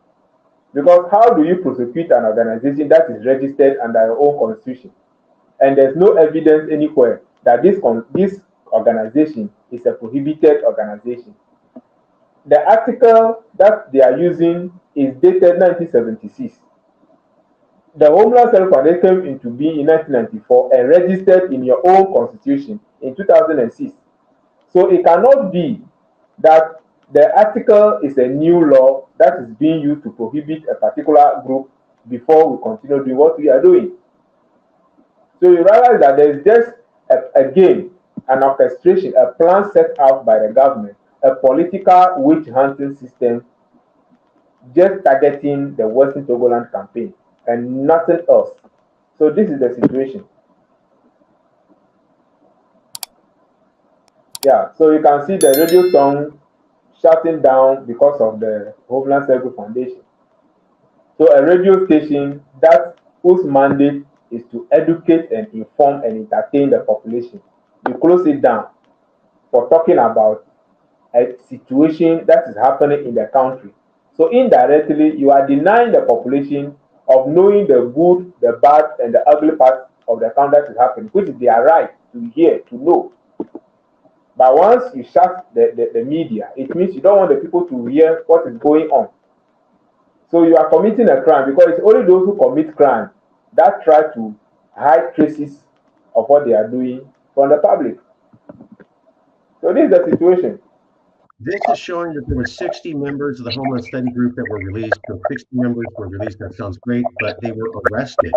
Because how do you prosecute an organization that is registered under your own constitution? And there's no evidence anywhere that this organization is a prohibited organization. The article that they are using is dated 1976. The Homeland Security Foundation came into being in 1994 and registered in your own constitution in 2006. So it cannot be that the article is a new law that is being used to prohibit a particular group before we continue doing what we are doing. So you realize that there is just a game, an orchestration, a plan set out by the government, a political witch hunting system just targeting the Western Togoland campaign and nothing else. So this is the situation. Yeah, so you can see the radio tongue shutting down because of the Homeland Security Foundation. So a radio station that whose mandate is to educate and inform and entertain the population, you close it down for talking about a situation that is happening in the country. So indirectly, you are denying the population of knowing the good, the bad, and the ugly part of the country that is happening, which is their right to hear, to know. But once you shut the media, it means you don't want the people to hear what is going on. So you are committing a crime, because it's only those who commit crime that try to hide traces of what they are doing from the public. So this is the situation. This is showing that there were 60 members of the Homeland Study Group that were released. So 60 members were released. That sounds great, but they were arrested.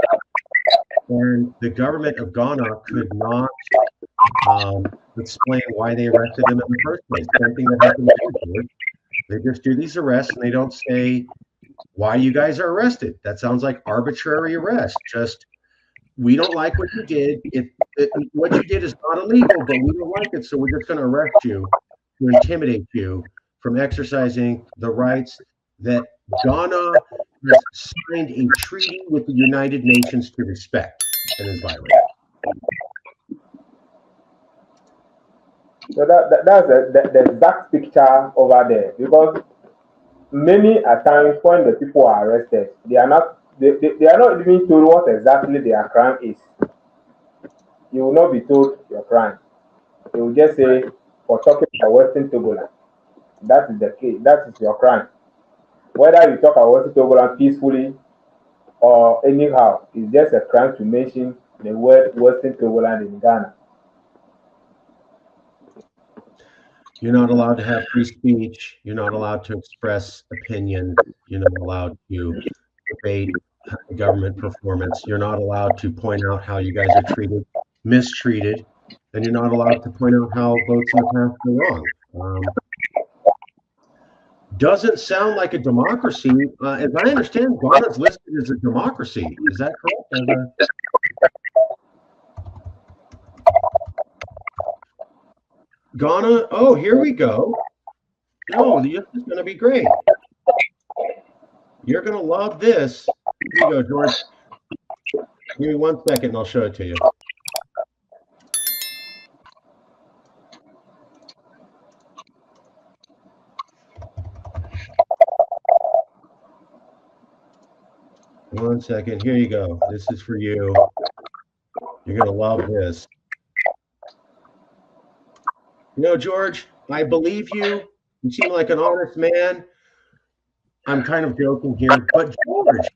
And the government of Ghana could not explain why they arrested them in the first place. Something that happened to you. They just do these arrests and they don't say why you guys are arrested. That sounds like arbitrary arrest. Just, we don't like what you did. What you did is not illegal, but we don't like it, so we're just going to arrest you to intimidate you from exercising the rights that Ghana has signed a treaty with the United Nations to respect and is violated. So that's the exact picture over there, because many a times when the people are arrested, they are not even told what exactly their crime is. You will not be told your crime. They will just say, for talking about Western Togoland, that is the case, that is your crime. Whether you talk about Western Togoland peacefully or anyhow, it's just a crime to mention the word Western Togoland in Ghana. You're not allowed to have free speech. You're not allowed to express opinion. You're not allowed to debate government performance. You're not allowed to point out how you guys are treated, mistreated, and you're not allowed to point out how votes in the past are wrong. Doesn't sound like a democracy. As I understand, Ghana's listed as a democracy. Is that correct? Ghana, oh, here we go. Oh, this is going to be great. You're going to love this. Here you go, George. Give me 1 second and I'll show it to you. One second. Here you go. This is for you. You're going to love this. You know, George, I believe you. You seem like an honest man. I'm kind of joking here, but George,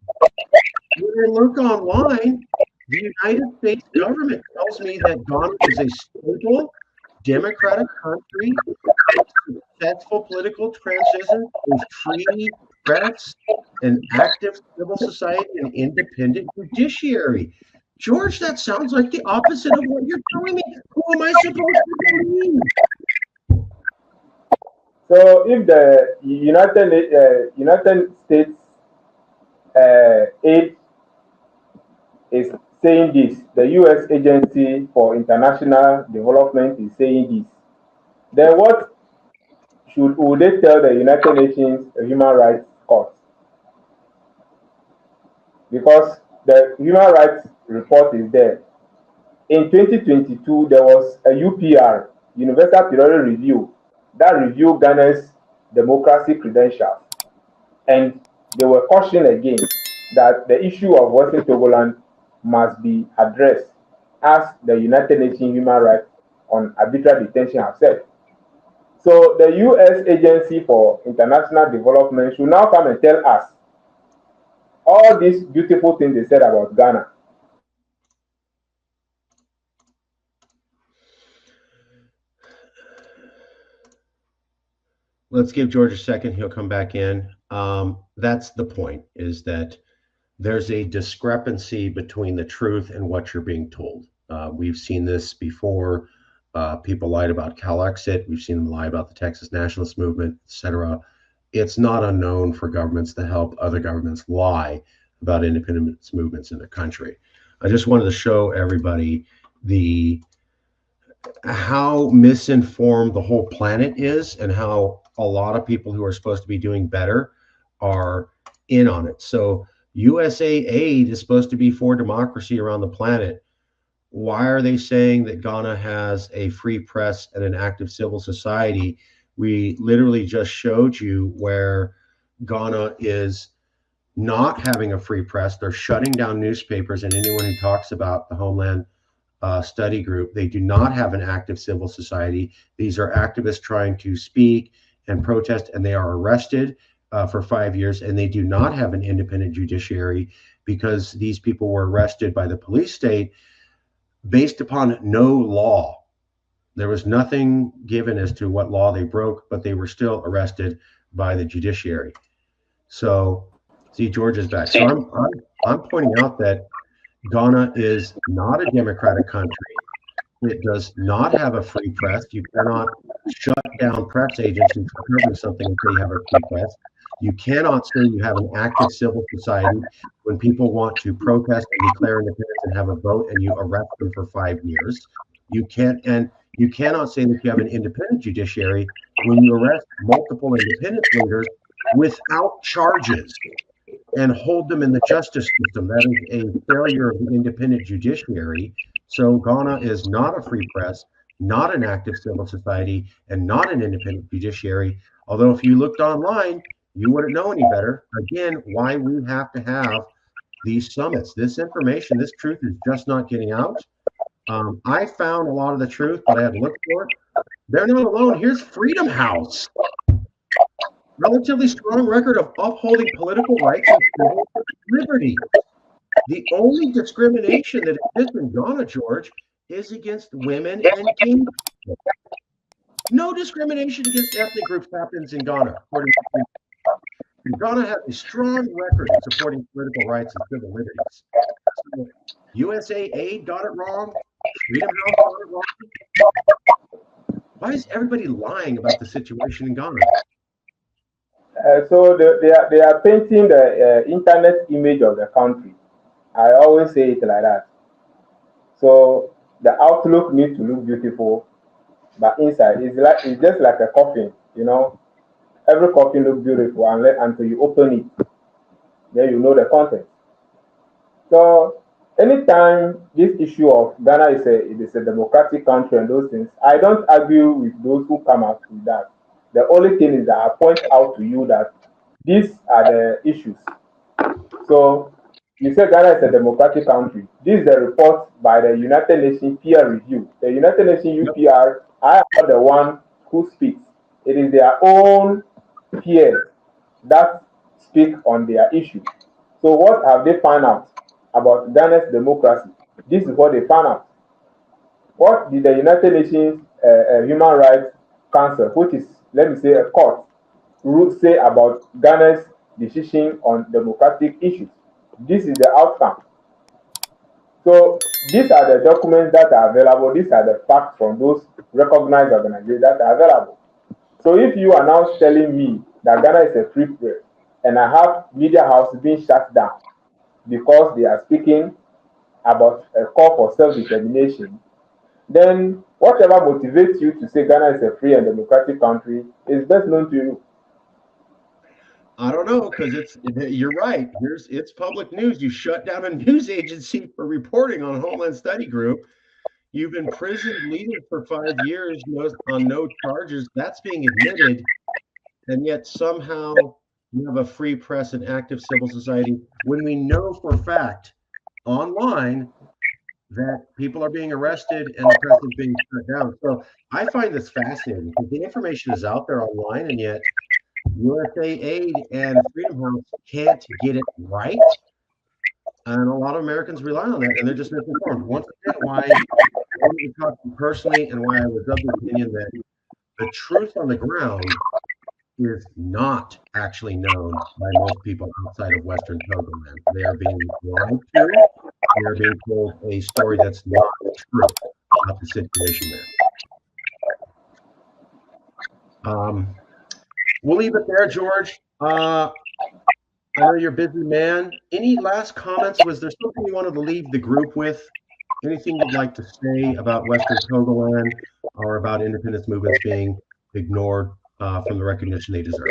when I look online, the United States government tells me that Ghana is a stable, democratic country successful political transition, a free press, an active civil society, an independent judiciary. George, that sounds like the opposite of what you're telling me. Who am I supposed to believe? So if the United States aid is saying this, the U.S. Agency for International Development is saying this, then what would they tell the United Nations Human Rights Court? Because the human rights report is there. In 2022, there was a UPR, Universal Periodic Review, that reviewed Ghana's democracy credentials. And they were cautioned again that the issue of Western Togoland must be addressed, as the United Nations Human Rights on Arbitrary Detention have said. So the U.S. Agency for International Development should now come and tell us all these beautiful things they said about Ghana. Let's give George a second. He'll come back in. That's the point, is that there's a discrepancy between the truth and what you're being told. We've seen this before. People lied about Calexit. We've seen them lie about the Texas nationalist movement, etc. It's not unknown for governments to help other governments lie about independence movements in the country. I just wanted to show everybody how misinformed the whole planet is, and how a lot of people who are supposed to be doing better are in on it. So USA aid is supposed to be for democracy around the planet. Why are they saying that Ghana has a free press and an active civil society? We literally just showed you where Ghana is not having a free press. They're shutting down newspapers, and anyone who talks about the Homeland Study Group, they do not have an active civil society. These are activists trying to speak and protest, and they are arrested for 5 years, and they do not have an independent judiciary, because these people were arrested by the police state based upon no law. There was nothing given as to what law they broke, but they were still arrested by the judiciary. So, see, George is back. So I'm pointing out that Ghana is not a democratic country. It does not have a free press. You cannot shut down press agents who are covering something until you have a free press. You cannot say you have an active civil society when people want to protest and declare independence and have a vote, and you arrest them for 5 years. You can't, and you cannot say that you have an independent judiciary when you arrest multiple independence leaders without charges and hold them in the justice system. That is a failure of the independent judiciary. So Ghana is not a free press, not an active civil society, and not an independent judiciary. Although if you looked online, you wouldn't know any better. Again, why we have to have these summits. This information, this truth is just not getting out. I found a lot of the truth, but I had to look for it. They're not alone. Here's Freedom House. Relatively strong record of upholding political rights and civil liberty. The only discrimination that exists in Ghana, George, is against women and king people. No discrimination against ethnic groups happens in Ghana, according to Ghana has a strong record of supporting political rights and civil liberties. So, USA aid got it wrong. Freedom House got it wrong. Why is everybody lying about the situation in Ghana? So they are painting the internet image of the country. I always say it like that. So the outlook needs to look beautiful, but inside it's just like a coffin, you know. Every coffin looks beautiful until you open it, then you know the content. So anytime this issue of Ghana is a democratic country and those things, I don't argue with those who come up with that. The only thing is that I point out to you that these are the issues. So you said Ghana is a democratic country. This is the report by the United Nations peer review. The United Nations UPR, I am not the one who speaks. It is their own peers that speak on their issue. So what have they found out about Ghana's democracy? This is what they found out. What did the United Nations Human Rights Council, which is let me say, a court would say about Ghana's decision on democratic issues. This is the outcome. So these are the documents that are available. These are the facts from those recognized organizations that are available. So if you are now telling me that Ghana is a free press and I have media houses being shut down because they are speaking about a call for self-determination, then whatever motivates you to say Ghana is a free and democratic country is best known to you. I don't know, because you're right. It's public news. You shut down a news agency for reporting on Homeland Study Group. You've imprisoned leaders for 5 years on no charges. That's being admitted, and yet somehow you have a free press and active civil society when we know for a fact online that people are being arrested and the press is being shut down. So I find this fascinating because the information is out there online, and yet USA Aid and Freedom House can't get it right. And a lot of Americans rely on that, and they're just misinformed. Once again, why I wanted to talk to you personally and why I was of the opinion that the truth on the ground is not actually known by most people outside of Western Togoland. They are being lied to. They are being told a story that's not true about the situation there. We'll leave it there, George. I know you're a busy man. Any last comments? Was there something you wanted to leave the group with? Anything you'd like to say about Western Togoland or about independence movements being ignored from the recognition they deserve?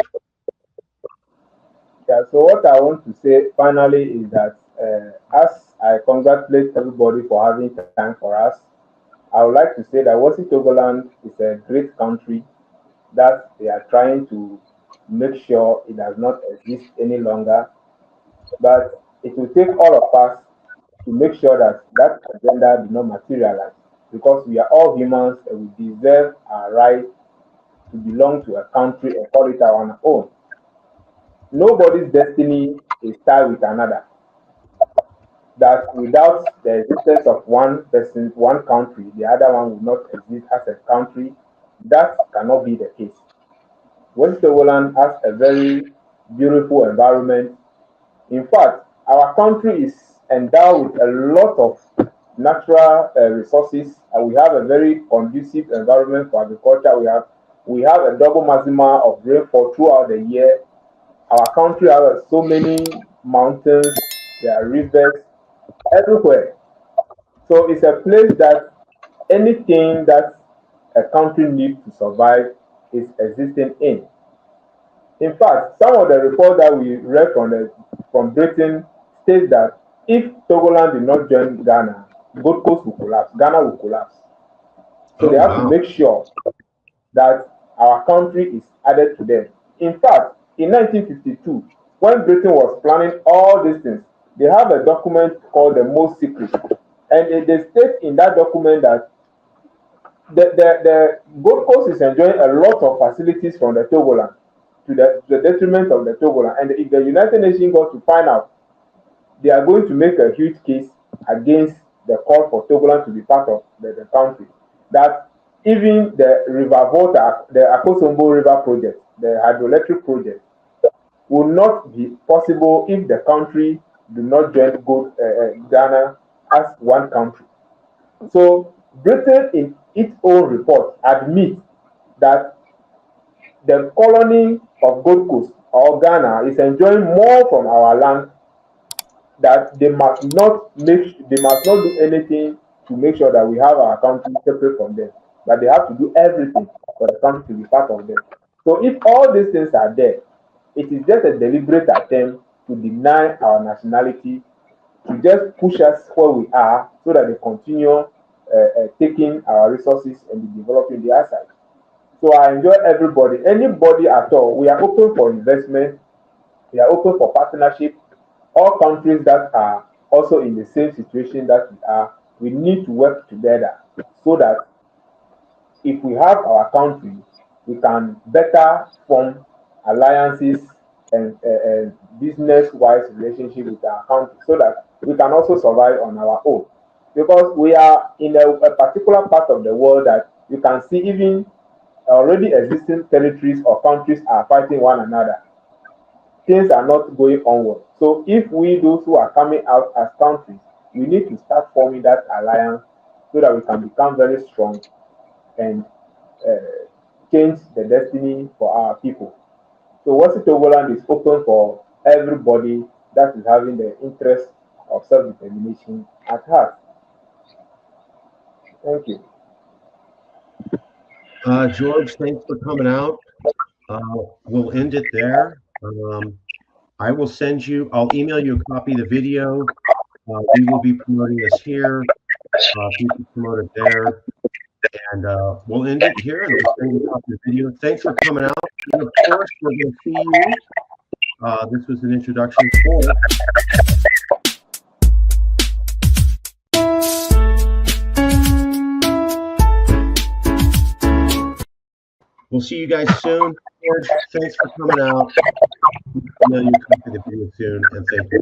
Yeah, so what I want to say finally is that as I congratulate everybody for having time for us, I would like to say that Western Togoland is a great country that they are trying to make sure it does not exist any longer. But it will take all of us to make sure that that agenda do not materialize, because we are all humans and we deserve our right to belong to a country and call it our own. Nobody's destiny is tied with another. That without the existence of one person, one country, the other one will not exist as a country. That cannot be the case. West Togoland has a very beautiful environment. In fact, our country is endowed with a lot of natural resources, and we have a very conducive environment for agriculture. We have a double maxima of rainfall throughout the year. Our country has so many mountains, there are rivers everywhere. So it's a place that anything that a country needs to survive is existing in. In fact, some of the reports that we read from Britain states that if Togoland did not join Ghana, Gold Coast will collapse, Ghana will collapse. So they have to make sure that our country is added to them. In fact, in 1952, when Britain was planning all these things, they have a document called the Most Secret. And they state in that document that the Gold Coast is enjoying a lot of facilities from the Togoland to the detriment of the Togoland. And if the United Nations got to find out, they are going to make a huge case against the call for Togoland to be part of the country. That even the River Volta, the Akosombo River project, the hydroelectric project, will not be possible if the country do not join Ghana as one country. So Britain, in its own report, admits that the colony of Gold Coast or Ghana is enjoying more from our land, that they must not do anything to make sure that we have our country separate from them, but they have to do everything for the country to be part of them. So if all these things are there, it is just a deliberate attempt to deny our nationality, to just push us where we are so that they continue taking our resources and developing the outside. So I enjoy anybody at all. We are open for investment. We are open for partnership. All countries that are also in the same situation that we are, we need to work together so that if we have our country, we can better form alliances and business-wise relationship with our country so that we can also survive on our own. Because we are in a particular part of the world that you can see even already existing territories or countries are fighting one another. Things are not going onward. So if we, those who are coming out as countries, we need to start forming that alliance so that we can become very strong and change the destiny for our people. So Wasi Togoland is open for everybody that is having the interest of self-determination at heart. Thank you. George, thanks for coming out. We'll end it there. I will send you, I'll email you a copy of the video. We will be promoting this here. You can promote it there. And we'll end it here and we'll send you a copy of the video. Thanks for coming out. And of course, we're going to see you. This was an introduction for We'll see you guys soon. George, thanks for coming out. I'll email you a copy of the video soon, and thank you.